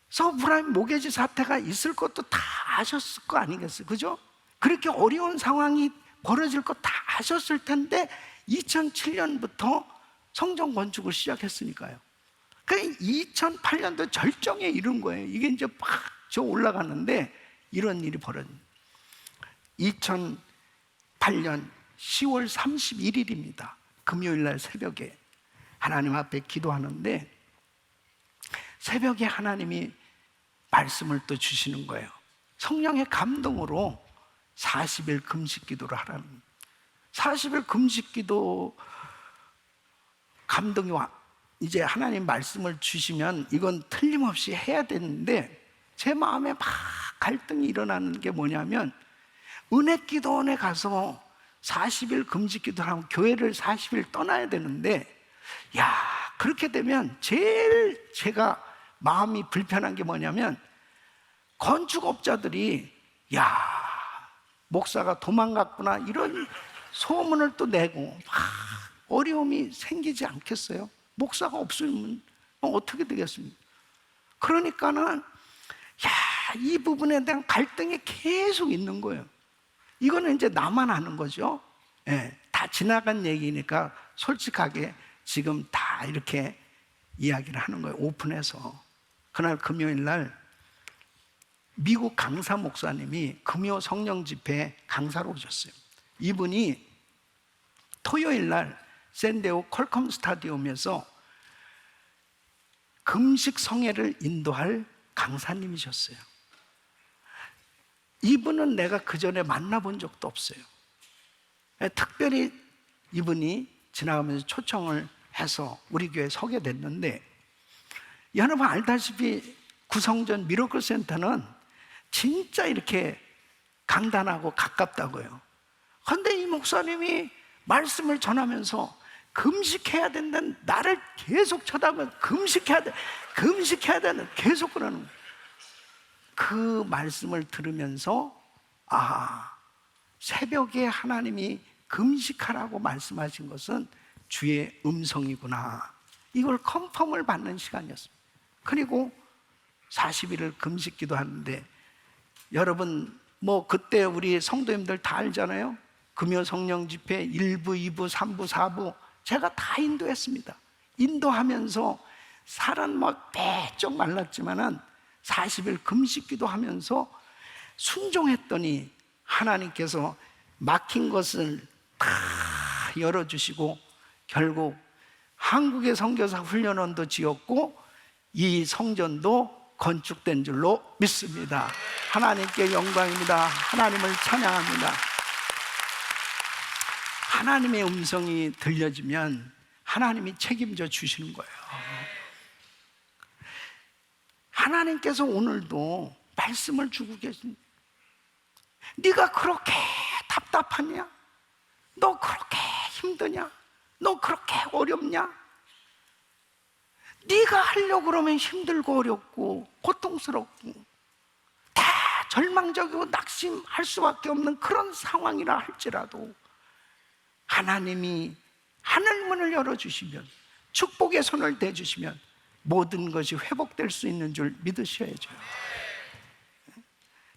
서브라임 모기지 사태가 있을 것도 다 아셨을 거 아니겠어요? 그죠? 그렇게 어려운 상황이 벌어질 거 다 아셨을 텐데 2007년부터 성전 건축을 시작했으니까요. 그러니까 2008년도 절정에 이른 거예요. 이게 이제 팍 저 올라가는데 이런 일이 벌어집니다. 2008년 10월 31일입니다. 금요일 날 새벽에 하나님 앞에 기도하는데, 새벽에 하나님이 말씀을 또 주시는 거예요. 성령의 감동으로 40일 금식 기도를 하라는, 40일 금식 기도 감동이 와. 이제 하나님 말씀을 주시면 이건 틀림없이 해야 되는데, 제 마음에 막 갈등이 일어나는 게 뭐냐면, 은혜기도원에 가서 40일 금식 기도를 하면 교회를 40일 떠나야 되는데, 야, 그렇게 되면 제일 제가 마음이 불편한 게 뭐냐면, 건축업자들이 야, 목사가 도망갔구나 이런 소문을 또 내고 어려움이 생기지 않겠어요? 목사가 없으면 어떻게 되겠습니까? 그러니까는 이 부분에 대한 갈등이 계속 있는 거예요. 이거는 이제 나만 아는 거죠. 예, 다 지나간 얘기니까 솔직하게 지금 다 이렇게 이야기를 하는 거예요. 오픈해서. 그날 금요일 날 미국 강사 목사님이 금요 성령 집회에 강사로 오셨어요. 이분이 토요일 날 샌디에고 퀄컴 스타디움에서 금식 성회를 인도할 강사님이셨어요. 이분은 내가 그 전에 만나본 적도 없어요. 특별히 이분이 지나가면서 초청을 해서 우리 교회에 서게 됐는데, 여러분 알다시피 구성전 미러클 센터는 진짜 이렇게 강단하고 가깝다고요. 그런데 이 목사님이 말씀을 전하면서 금식해야 된다는, 나를 계속 쳐다보면 금식해야 돼, 금식해야 되는, 계속 그러는 거예요. 그 말씀을 들으면서 새벽에 하나님이 금식하라고 말씀하신 것은 주의 음성이구나, 이걸 컨펌을 받는 시간이었습니다. 그리고 40일을 금식기도 하는데, 여러분 그때 우리 성도님들 다 알잖아요. 금요 성령 집회 1부, 2부, 3부, 4부 제가 다 인도했습니다. 인도하면서 살은 빼쩍 말랐지만은 40일 금식기도 하면서 순종했더니 하나님께서 막힌 것을 다 열어주시고 결국 한국의 선교사 훈련원도 지었고 이 성전도 건축된 줄로 믿습니다. 하나님께 영광입니다. 하나님을 찬양합니다. 하나님의 음성이 들려지면 하나님이 책임져 주시는 거예요. 하나님께서 오늘도 말씀을 주고 계십니다. 네가 그렇게 답답하냐? 너 그렇게 힘드냐? 너 그렇게 어렵냐? 네가 하려고 그러면 힘들고 어렵고 고통스럽고 다 절망적이고 낙심할 수밖에 없는 그런 상황이라 할지라도 하나님이 하늘문을 열어주시면, 축복의 손을 대주시면 모든 것이 회복될 수 있는 줄 믿으셔야죠.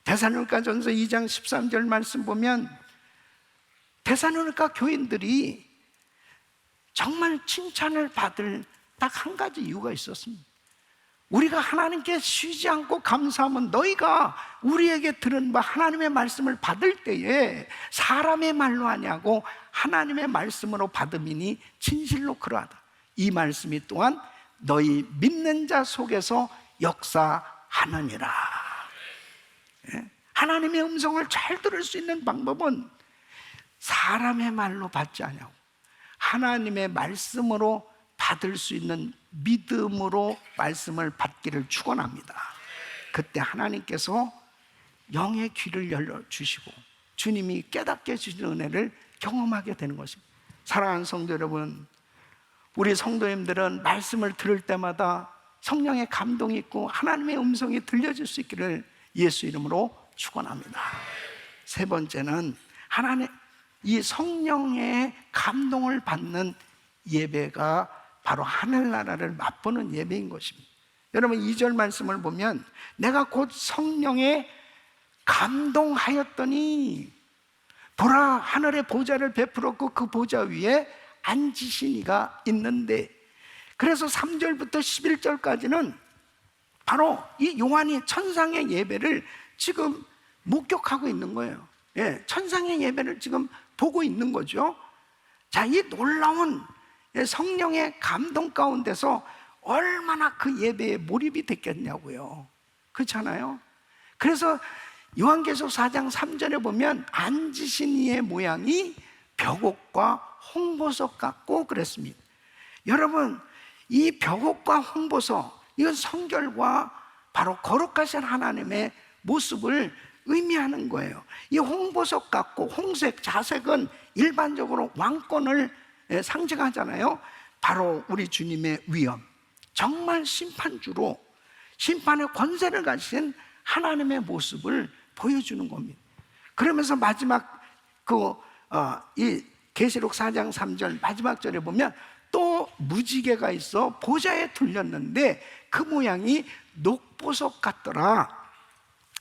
데살로니가전서 2장 13절 말씀 보면 데살로니가 교인들이 정말 칭찬을 받을 딱 한 가지 이유가 있었습니다. 우리가 하나님께 쉬지 않고 감사하면 너희가 우리에게 들은 바 하나님의 말씀을 받을 때에 사람의 말로 하냐고 하나님의 말씀으로 받음이니 진실로 그러하다. 이 말씀이 또한 너희 믿는 자 속에서 역사하느니라. 하나님의 음성을 잘 들을 수 있는 방법은 사람의 말로 받지 않냐고 하나님의 말씀으로 받을 수 있는 믿음으로 말씀을 받기를 축원합니다. 그때 하나님께서 영의 귀를 열어주시고 주님이 깨닫게 해주시는 은혜를 경험하게 되는 것입니다. 사랑하는 성도 여러분, 우리 성도님들은 말씀을 들을 때마다 성령의 감동이 있고 하나님의 음성이 들려질 수 있기를 예수 이름으로 축원합니다. 세 번째는 하나님 이 성령의 감동을 받는 예배가 바로 하늘나라를 맛보는 예배인 것입니다. 여러분 2절 말씀을 보면 내가 곧 성령에 감동하였더니 보라 하늘의 보좌를 베풀었고 그 보좌 위에 앉으신 이가 있는데, 그래서 3절부터 11절까지는 바로 이 요한이 천상의 예배를 지금 목격하고 있는 거예요. 천상의 예배를 지금 보고 있는 거죠. 자, 이 놀라운 성령의 감동 가운데서 얼마나 그 예배에 몰입이 됐겠냐고요. 그렇잖아요. 그래서 요한계시록 4장 3절에 보면 앉으신 이의 모양이 벽옥과 홍보석 같고 그랬습니다. 여러분 이 벽옥과 홍보석, 이건 성결과 바로 거룩하신 하나님의 모습을 의미하는 거예요. 이 홍보석 같고 홍색, 자색은 일반적으로 왕권을 상징하잖아요. 바로 우리 주님의 위엄, 정말 심판주로 심판의 권세를 가진 하나님의 모습을 보여주는 겁니다. 그러면서 마지막 이 계시록 4장 3절 마지막 절에 보면 또 무지개가 있어 보좌에 둘렸는데 그 모양이 녹보석 같더라.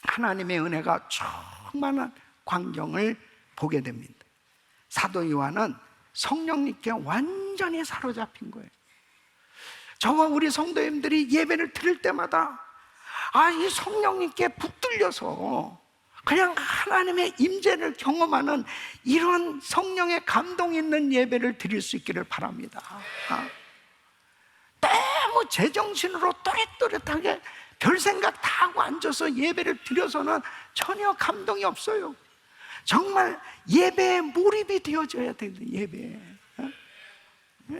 하나님의 은혜가 충만한 광경을 보게 됩니다. 사도 요한은 성령님께 완전히 사로잡힌 거예요. 저와 우리 성도님들이 예배를 드릴 때마다 이 성령님께 붙들려서 그냥 하나님의 임재를 경험하는 이런 성령의 감동 있는 예배를 드릴 수 있기를 바랍니다. 너무 제정신으로 또렷또렷하게 별 생각 다 하고 앉아서 예배를 드려서는 전혀 감동이 없어요. 정말 예배에 몰입이 되어져야 되는 예배.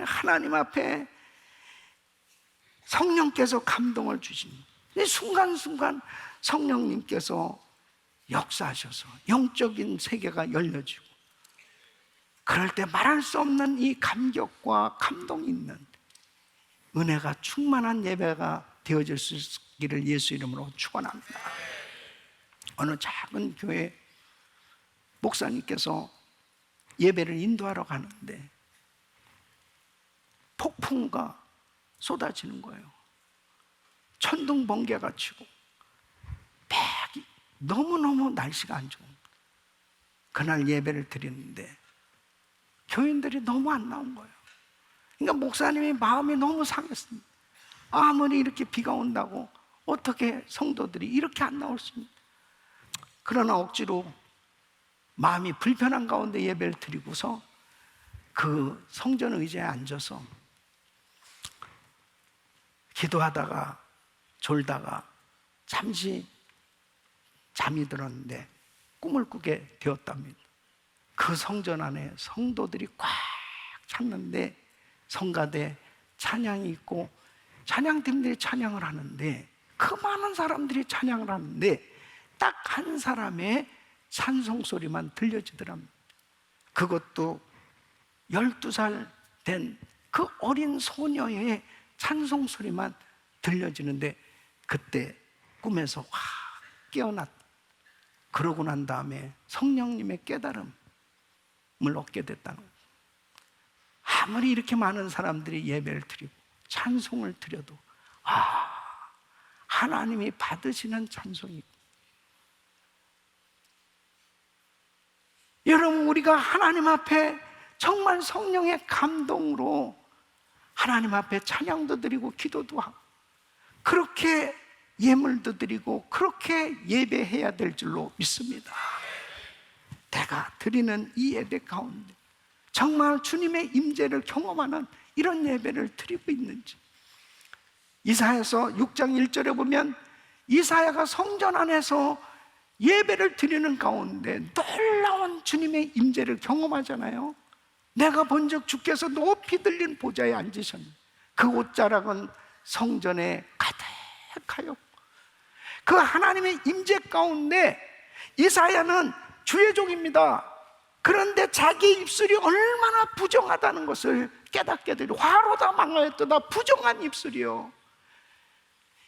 하나님 앞에 성령께서 감동을 주십니다. 순간순간 성령님께서 역사하셔서 영적인 세계가 열려지고 그럴 때 말할 수 없는 이 감격과 감동이 있는 은혜가 충만한 예배가 되어질 수 있기를 예수 이름으로 축원합니다. 어느 작은 교회 목사님께서 예배를 인도하러 가는데 폭풍과 쏟아지는 거예요. 천둥 번개가 치고 너무너무 날씨가 안 좋은 거예요. 그날 예배를 드리는데 교인들이 너무 안 나온 거예요. 그러니까 목사님이 마음이 너무 상했습니다. 아무리 이렇게 비가 온다고 어떻게 성도들이 이렇게 안 나올 수 있습니까? 그러나 억지로 마음이 불편한 가운데 예배를 드리고서 그 성전 의자에 앉아서 기도하다가 졸다가 잠시 잠이 들었는데 꿈을 꾸게 되었답니다. 그 성전 안에 성도들이 꽉 찼는데 성가대 찬양이 있고 찬양팀들이 찬양을 하는데 그 많은 사람들이 찬양을 하는데 딱 한 사람의 찬송 소리만 들려지더랍니다. 그것도 12살 된 그 어린 소녀의 찬송 소리만 들려지는데 그때 꿈에서 확 깨어났다. 그러고 난 다음에 성령님의 깨달음을 얻게 됐다는 거예요. 아무리 이렇게 많은 사람들이 예배를 드리고 찬송을 드려도 하나님이 받으시는 찬송이. 여러분, 우리가 하나님 앞에 정말 성령의 감동으로 하나님 앞에 찬양도 드리고 기도도 하고 그렇게 예물도 드리고 그렇게 예배해야 될 줄로 믿습니다. 내가 드리는 이 예배 가운데 정말 주님의 임재를 경험하는 이런 예배를 드리고 있는지. 이사야서 6장 1절에 보면 이사야가 성전 안에서 예배를 드리는 가운데 놀라운 주님의 임재를 경험하잖아요. 내가 본즉 주께서 높이 들린 보좌에 앉으셨는데 그 옷자락은 성전에 가득하였고 그 하나님의 임재 가운데 이사야는 주의 종입니다. 그런데 자기 입술이 얼마나 부정하다는 것을 깨닫게 되리. 화로다 망하였도다. 부정한 입술이요.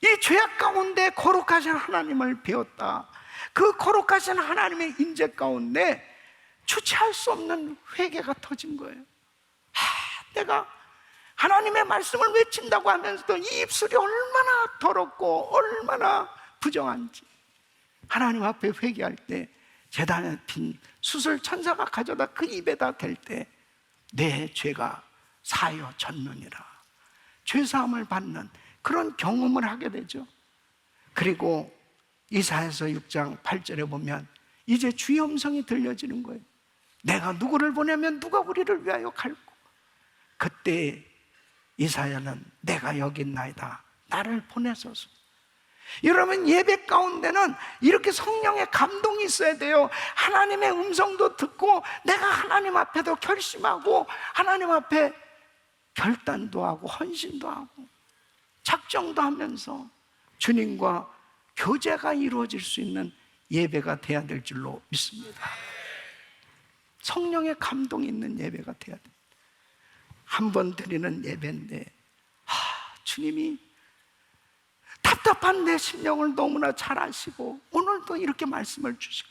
이 죄악 가운데 거룩하신 하나님을 배웠다. 그 거룩하신 하나님의 임재 가운데 주체할 수 없는 회개가 터진 거예요. 내가 하나님의 말씀을 외친다고 하면서도 이 입술이 얼마나 더럽고 얼마나 부정한지. 하나님 앞에 회개할 때 제단에 핀 수술 천사가 가져다 그 입에다 댈 때 내 죄가 사여 졌느니라. 죄사함을 받는 그런 경험을 하게 되죠. 그리고 이사야서 6장 8절에 보면 이제 주의 음성이 들려지는 거예요. 내가 누구를 보내면 누가 우리를 위하여 갈고. 그때 이사야는 내가 여기 있나이다. 나를 보내소서. 여러분, 예배 가운데는 이렇게 성령의 감동이 있어야 돼요. 하나님의 음성도 듣고 내가 하나님 앞에도 결심하고 하나님 앞에 결단도 하고 헌신도 하고 작정도 하면서 주님과 교제가 이루어질 수 있는 예배가 돼야 될 줄로 믿습니다. 성령의 감동이 있는 예배가 돼야 돼요. 한 번 드리는 예배인데 주님이 답답한 내 심령을 너무나 잘 아시고 오늘도 이렇게 말씀을 주시고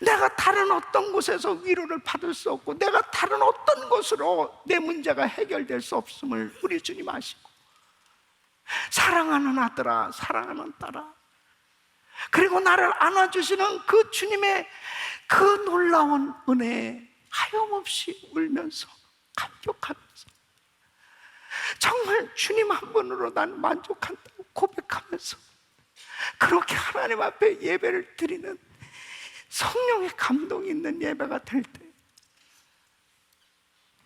내가 다른 어떤 곳에서 위로를 받을 수 없고 내가 다른 어떤 곳으로 내 문제가 해결될 수 없음을 우리 주님 아시고 사랑하는 아들아, 사랑하는 딸아, 그리고 나를 안아주시는 그 주님의 그 놀라운 은혜에 하염없이 울면서 감격하면서 정말 주님 한 분으로 난 만족한다고 고백하면서 그렇게 하나님 앞에 예배를 드리는 성령의 감동이 있는 예배가 될 때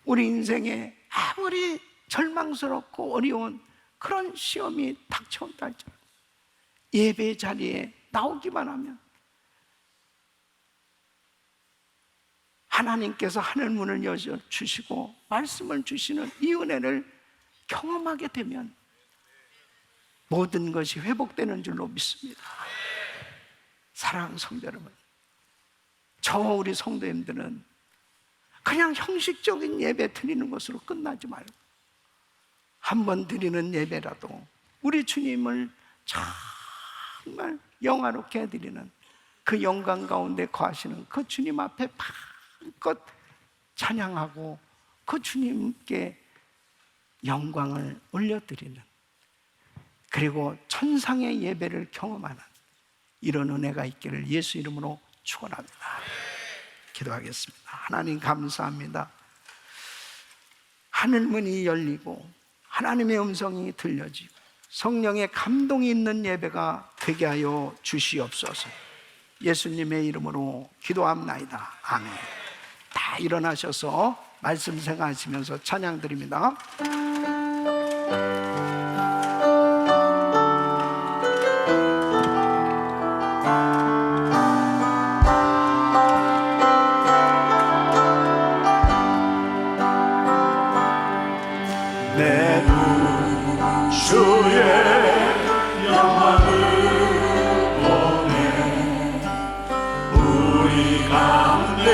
우리 인생에 아무리 절망스럽고 어려운 그런 시험이 닥쳐온다 할지라도 예배 자리에 나오기만 하면 하나님께서 하늘 문을 여셔주시고 말씀을 주시는 이 은혜를 경험하게 되면 모든 것이 회복되는 줄로 믿습니다. 사랑하는 성도 여러분, 저와 우리 성도님들은 그냥 형식적인 예배 드리는 것으로 끝나지 말고 한 번 드리는 예배라도 우리 주님을 정말 영화롭게 해드리는 그 영광 가운데 거하시는 그 주님 앞에 마음껏 찬양하고 그 주님께 영광을 올려드리는, 그리고 천상의 예배를 경험하는 이런 은혜가 있기를 예수 이름으로 축원합니다. 기도하겠습니다. 하나님 감사합니다. 하늘문이 열리고 하나님의 음성이 들려지고 성령의 감동이 있는 예배가 되게 하여 주시옵소서. 예수님의 이름으로 기도합나이다. 아멘. 다 일어나셔서 말씀 생각하시면서 찬양 드립니다. 내 눈 주의 영광을 보네. 우리 가운데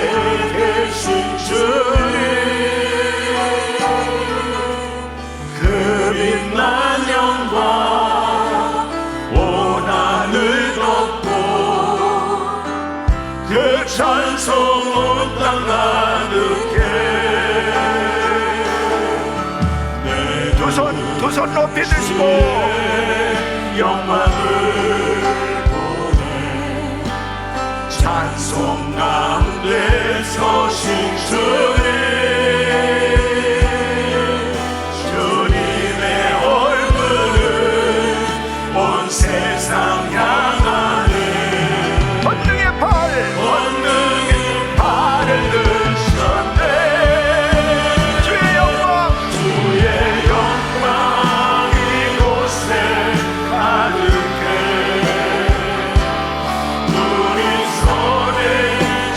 계신 주님, 그 빛난 영광 온 하늘 덮고 그 찬송 온 땅 가득해. 두 손 높이 드시고 영광을 보내. 찬송 가운데 서신 주님, 주님의 얼굴은 온 세상 향하네. 권능의 발을 드셨네. 주의 영광 이곳에 가득해. 우리 손에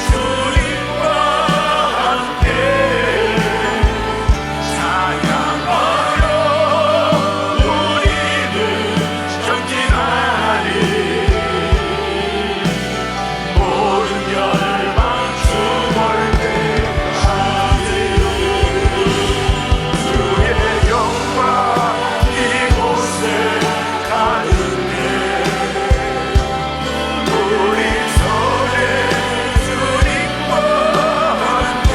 주님과 함께 찬양하며 우리는 전진하리. 모든 열방 주볼 때까지 주의 영광 이곳에 가득해. 우리 손에 주님과 함께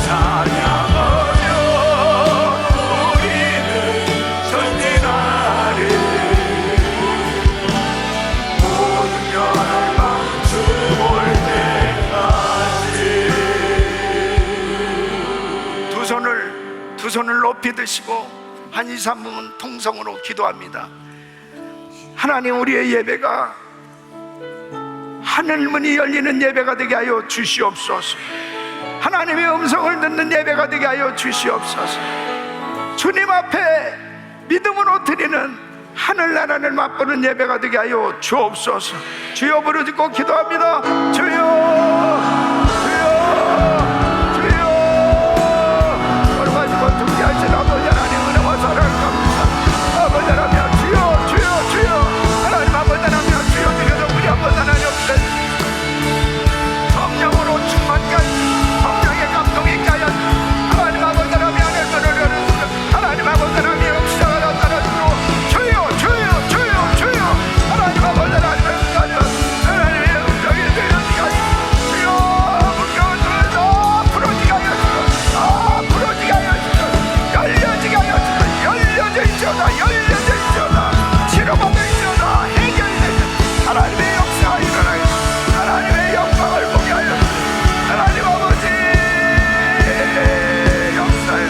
찬양하며 우리는 전진하리. 모든 열방 주볼 때까지. 두 손을 높이 드시고 한 2, 3분 통성으로 기도합니다. 하나님, 우리의 예배가 하늘문이 열리는 예배가 되게 하여 주시옵소서. 하나님의 음성을 듣는 예배가 되게 하여 주시옵소서. 주님 앞에 믿음으로 드리는 하늘나라를 맛보는 예배가 되게 하여 주옵소서. 주여 부르짖고 기도합니다. 주여, 주여, 걸어가지고 등지하신 아버지 하나님 은혜와 사랑을 감사. 아버지 하나님, 주여, 주여, 주여. 하나님 아버지 하나님, 주여 드려서 우리 아버지 하나님 없으 성령으로 충만케 성령의 감동이 있게 하여 하나님 아버지 하나님 안에 하나님 아버지 하나님 역사가 나타나주고 주여, 주여, 주여, 주여. 하나님 아버지 하나님 하나님의 음성이 들려지게 하여 주여, 문경을 통해서 풀어지게 하여 주소서. 풀어지게 하여 주소서. 열려지게 하여 주소서. 열려져 있어라, 열려져 있어라. 치료받아 있어라. 해결되는 하나님의 역사가 일어나게 하나님의 영광을 보게 하여 하나님 아버지 역사에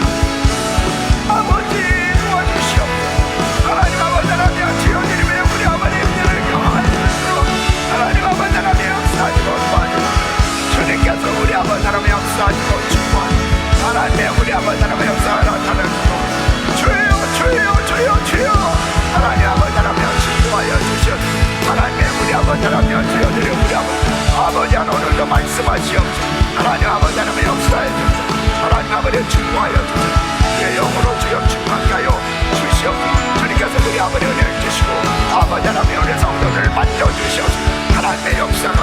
아버지 도와주시옵소서. 하나님 아버지 하나님 지어드리며 우리 아버지 은혜를 경험하시고 하나님 아버지 하나님 역사하시고 도와주시고 주님께서 우리 아버지 하나님 역사하시고 축복하시고 하나님의 우리 아버지 하나님 역사를 나타내시고 주여, 주여, 주여, 주여. 하나님 아버지 하나님 축복하여 주시옵소서. 하나님의 우리 아버지 하나님 지어드리며 우리 아버지 하나님 오늘도 말씀하시옵소서. 하나님 아버지 하나님 역사해 주옵소서. 하나님 아버지 축복하여 주옵소서. 내 영으로 주여 축복하게 하여 주시옵소서. 주님께서 우리 아버지 은혜를 주시고 아버지 하나님 우리 성도를 만져주시옵소서. 하나님의 역사가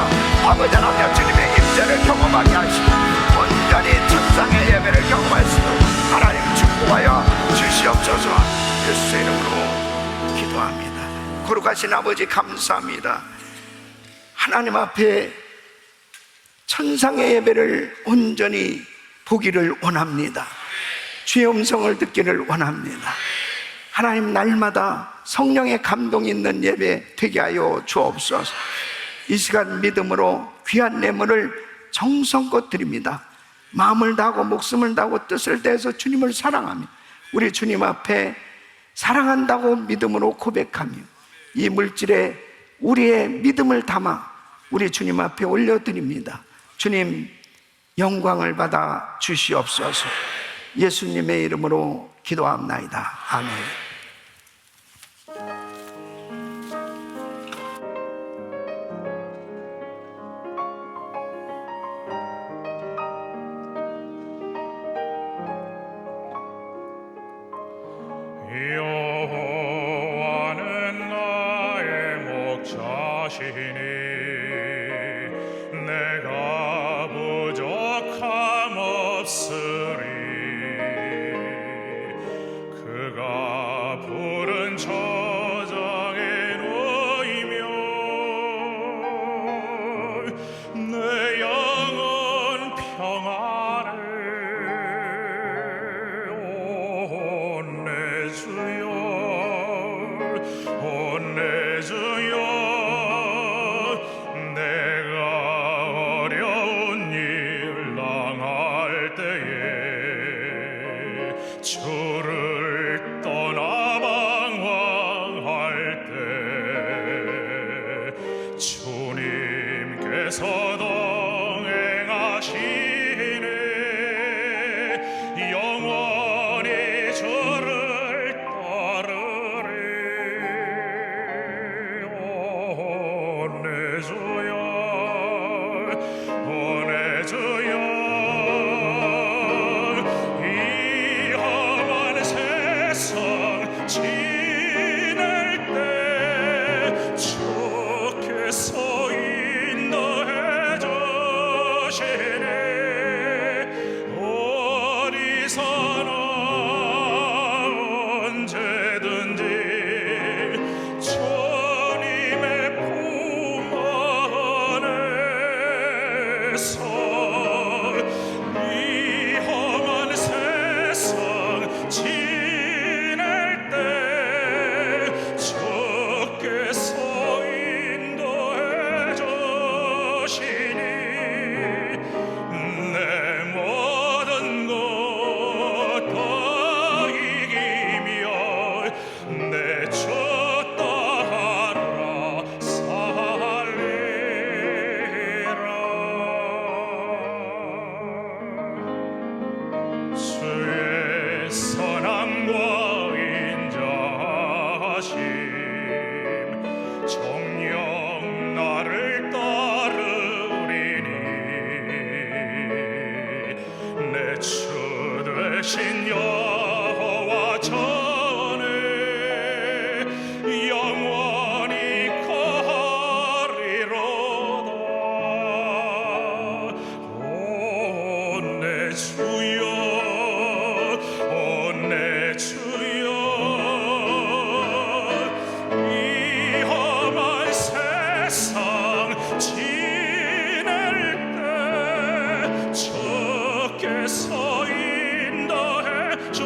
아버지 하나님 주님의 임재를 예배를 경험하게 하시고 온전히 천상의 예배를 경험할 수 있도록 하나님 축복하여 주시옵소서. 예수의 이름으로 기도합니다. 거룩하신 아버지 감사합니다. 하나님 앞에 천상의 예배를 온전히 보기를 원합니다. 주의 음성을 듣기를 원합니다. 하나님, 날마다 성령의 감동이 있는 예배 되게 하여 주옵소서. 이 시간 믿음으로 귀한 예물을 정성껏 드립니다. 마음을 다하고 목숨을 다하고 뜻을 다해서 주님을 사랑하며 우리 주님 앞에 사랑한다고 믿음으로 고백하며 이 물질에 우리의 믿음을 담아 우리 주님 앞에 올려드립니다. 주님, 영광을 받아 주시옵소서. 예수님의 이름으로 기도합나이다. 아멘. 여호와는 나의 목자시니 내가 부족함 없으리. 그가 푸른 저장에 놓이며 내 영혼 평안을 온 내 주여, 온 내 주여. 내가 어려운 일 당할 때에 주를 떠나 방황할 때 주님께서 동행하시네. 영원히 주를 따르리. 오 내 주여, 오 내 주여. 이 험한 세상 지낼 때 주께서 인도해 주시네. 어디서나 언제든지 주님의 품 안에서 이 험한 세상 지낼 때 주께서 인도해 주시니 내 모든 것 다 이기며 내 주 따라 살리라. 주의 선함과 인자하심 정녕 나를 따르리니 내 주 되신 여호와 전에 영원히 거하리로다. 오 내 주여, 오 내 주여. 이 험한 세상 지낼 때 주께서 인도해 주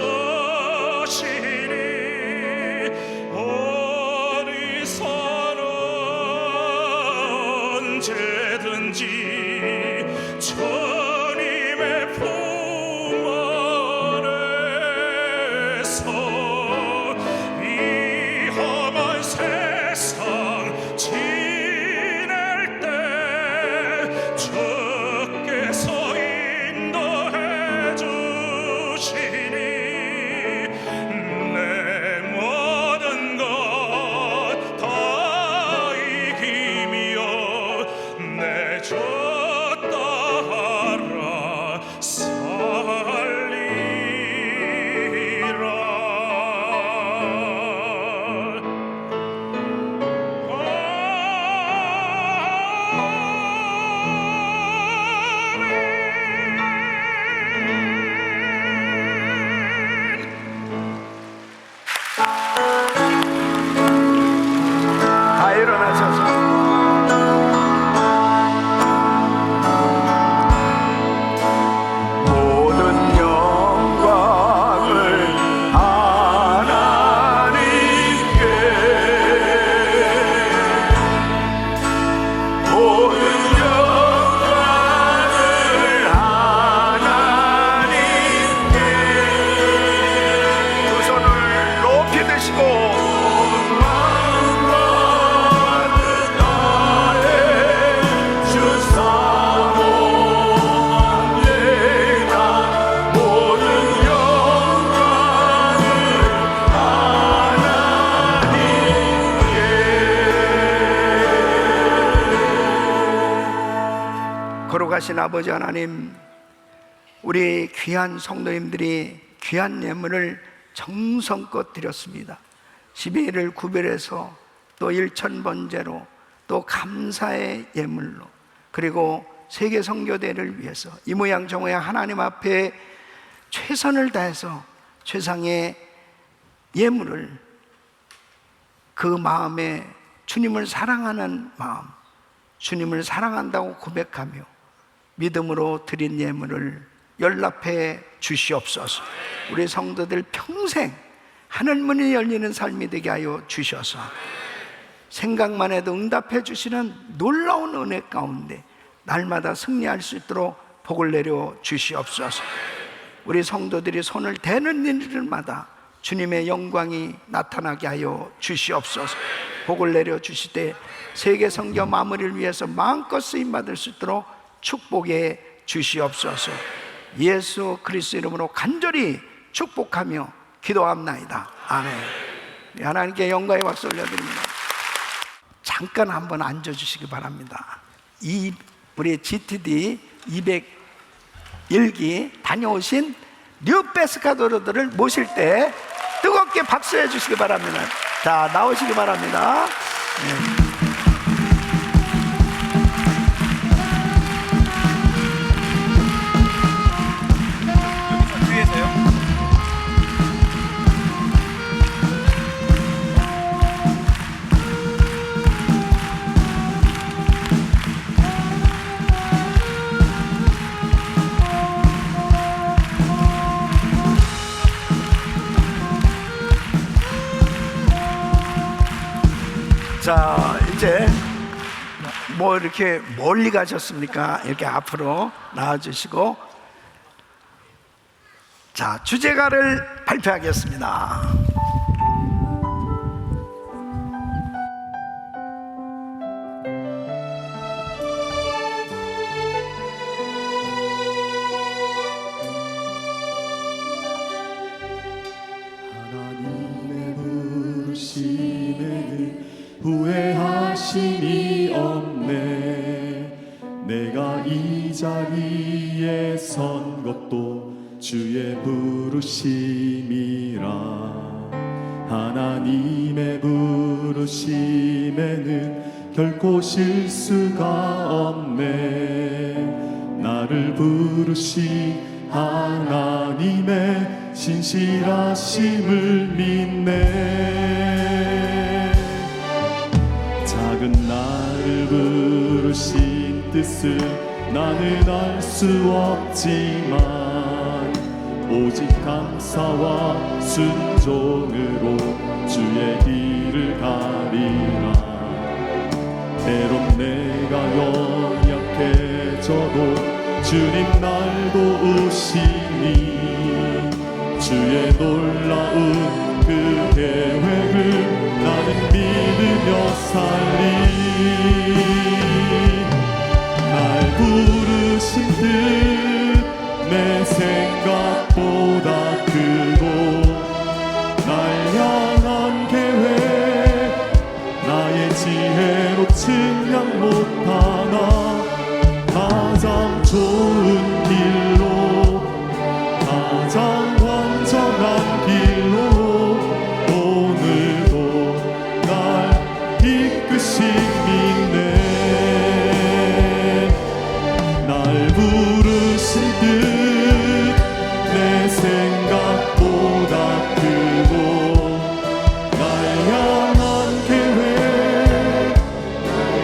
거룩하신 아버지 하나님, 우리 귀한 성도님들이 귀한 예물을 정성껏 드렸습니다. 12일을 구별해서 또 일천번제로 또 감사의 예물로, 그리고 세계 선교대를 위해서 이 모양 저 모양 하나님 앞에 최선을 다해서 최상의 예물을, 그 마음에 주님을 사랑하는 마음, 주님을 사랑한다고 고백하며 믿음으로 드린 예물을 연락해 주시옵소서. 우리 성도들 평생 하늘문이 열리는 삶이 되게 하여 주셔서 생각만 해도 응답해 주시는 놀라운 은혜 가운데 날마다 승리할 수 있도록 복을 내려 주시옵소서. 우리 성도들이 손을 대는 일들마다 주님의 영광이 나타나게 하여 주시옵소서. 복을 내려 주시되 세계 선교 마무리를 위해서 마음껏 쓰임 받을 수 있도록 축복해 주시옵소서. 예수 그리스도 이름으로 간절히 축복하며 기도합나이다. 아멘. 하나님께 영광의 박수 올려드립니다. 잠깐 한번 앉아주시기 바랍니다. 우리 GTD 201기 다녀오신 뉴페스카도르들을 모실 때 뜨겁게 박수해 주시기 바랍니다. 자, 나오시기 바랍니다. 네. 자, 이제 뭐 이렇게 멀리 가셨습니까? 이렇게 앞으로 나와주시고, 자, 주제가를 발표하겠습니다. 하나님의 부르심에는 후회하심이 없네. 내가 이 자리에 선 것도 주의 부르심이라. 하나님의 부르심에는 결코 실수가 없네. 나를 부르신 하나님의 신실하심을 믿네. 작은 나를 부르신 뜻을 나는 알 수 없지만 오직 감사와 순종으로 주의 길을 가리라. 때론 내가 연약해져도 주님 날 도우시니 주의 놀라운 그 계획을 나는 믿으며 살리. 날 부르신 뜻 내 생각보다 크고 날 향한 계획 나의 지혜로 측량 못하나 가장 좋은 길로 가장 완전한 길로 오늘도 날 이끄신 믿네. 날 부르신 뜻 내 생각보다 크고 날 향한 계획 나의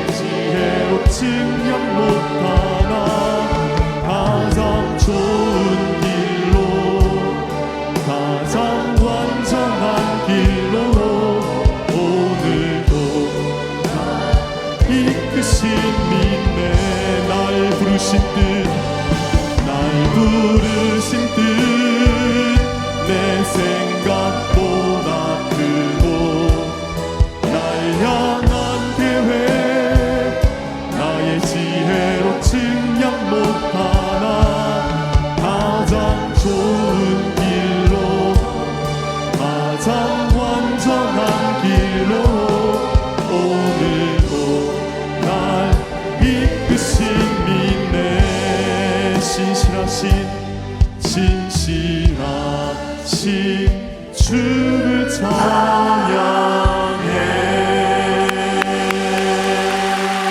부르신 주를 찬양해.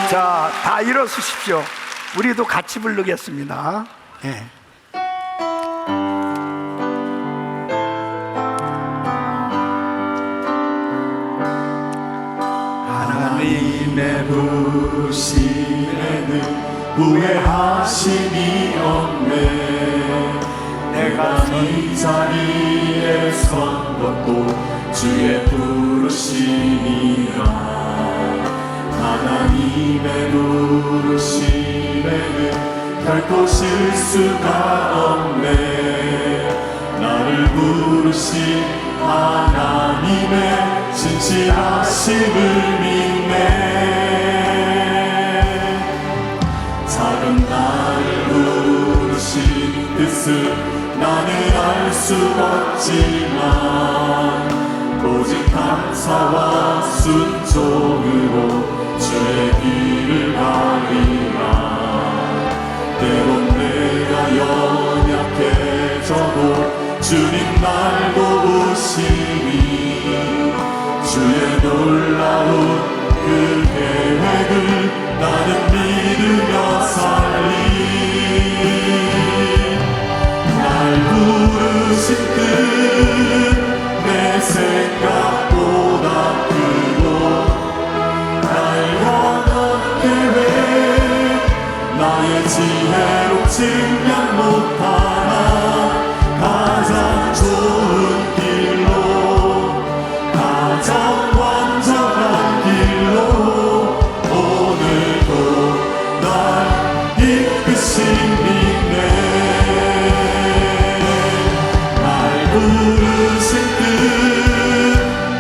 자, 다 일어서십시오. 우리도 같이 부르겠습니다. 예. 하나님의 부르심에는 후회하심이 없네. 내가 이 자리에 선 것도 주의 부르심이라. 하나님의 부르심에는 결코 실수가 없네. 나를 부르신 하나님의 진실하심을 믿네. 작은 나를 부르신 뜻을 나는 알 수 없지만 오직 감사와 순종으로 주의 길을 가리라. 때론 내가 연약해져도 주님 날 도우시니 주의 놀라운 그 계획을 나는 믿으며 살리. 날 부르신 뜻 내 생각보다 크고 날 향한 계획 나의 지혜로 증명 못하나 가장 좋은 길로 가장 완전한 길로 오늘도 날 이끄신 믿네. 날 부르신 뜻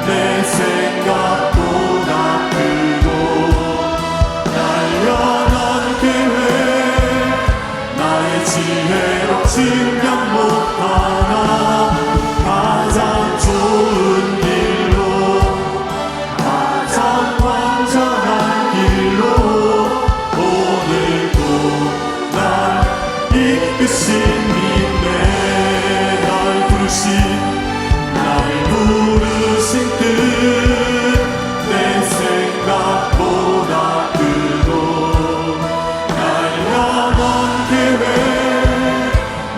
내 생각보다 크고 날 향한 계획 나의 지혜로 증명 못하나 가장 좋은 길로 가장 완전한 길로 오늘도 날 이끄신 믿네. 날 부르신 뜻 내 생각보다 크고 날 향한 계획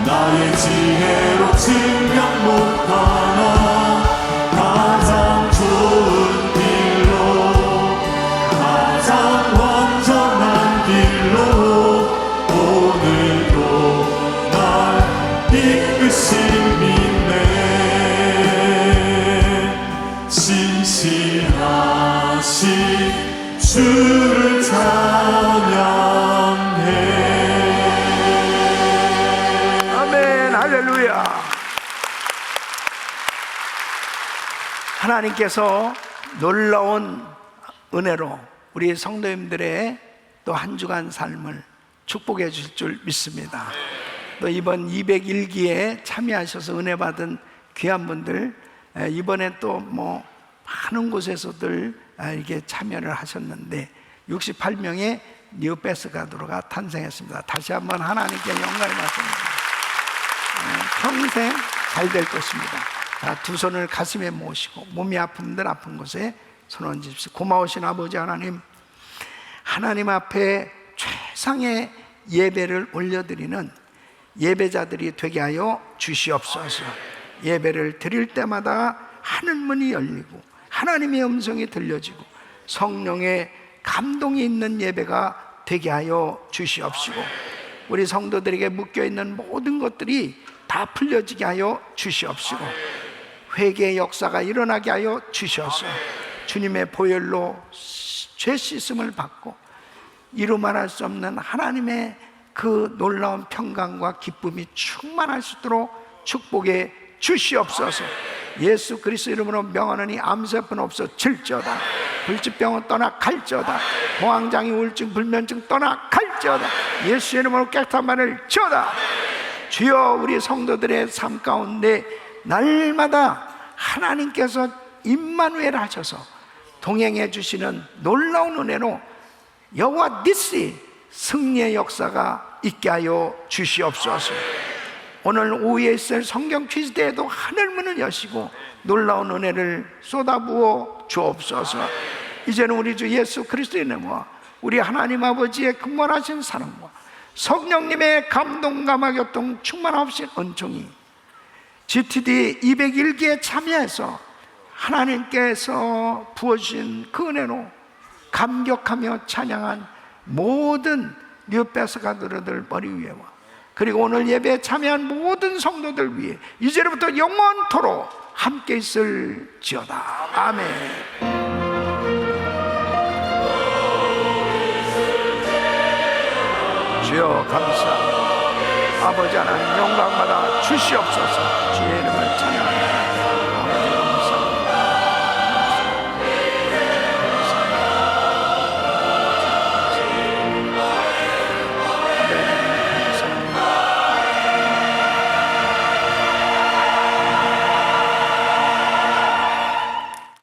나의 지혜로 증명 못하나 가장 좋은 길로 가장 완전한 길로 오늘도 날 이끄신 믿네. 신실하신 주를 찬양해. 아멘, 할렐루야. 하나님께서 놀라운 은혜로 우리 성도님들의 또 한 주간 삶을 축복해 주실 줄 믿습니다. 또 이번 201기에 참여하셔서 은혜 받은 귀한 분들, 이번에 또 뭐 많은 곳에서들 이렇게 참여를 하셨는데 68명의 뉴베스 가드로가 탄생했습니다. 다시 한번 하나님께 영광을 받습니다. 평생 잘 될 것입니다. 자, 두 손을 가슴에 모시고 몸이 아픈 분들 아픈 곳에 손 얹으십시오. 고마우신 아버지 하나님, 하나님 앞에 최상의 예배를 올려드리는 예배자들이 되게 하여 주시옵소서. 예배를 드릴 때마다 하늘문이 열리고 하나님의 음성이 들려지고 성령의 감동이 있는 예배가 되게 하여 주시옵시고 우리 성도들에게 묶여있는 모든 것들이 다 풀려지게 하여 주시옵시고 회개의 역사가 일어나게 하여 주셔서 주님의 보혈로 죄 씻음을 받고 이루 말할 수 없는 하나님의 그 놀라운 평강과 기쁨이 충만할 수 있도록 축복해 주시옵소서. 예수 그리스도 이름으로 명하노니 암세뿐 없어질지어다. 불치병은 떠나 갈지어다. 공황장애 우울증 불면증 떠나 갈지어다. 예수 이름으로 깨끗한 말을 지어다. 주여, 우리 성도들의 삶 가운데 날마다 하나님께서 임마누엘 하셔서 동행해 주시는 놀라운 은혜로 여호와 니시 승리의 역사가 있게 하여 주시옵소서. 오늘 오후에 있을 성경 퀴즈 때에도 하늘문을 여시고 놀라운 은혜를 쏟아부어 주옵소서. 이제는 우리 주 예수 그리스도의 이름과 우리 하나님 아버지의 극만하신 사랑과 성령님의 감동감화 교통 충만하신 은총이 GTD 201기에 참여해서 하나님께서 부어주신 그 은혜로 감격하며 찬양한 모든 뉴페스가드로들 머리 위에와 그리고 오늘 예배에 참여한 모든 성도들 위해 이제부터 영원토록 함께 있을지어다. 아멘. 주여 감사합니다. 아버지 하나님 영광받아 주시옵소서. 주의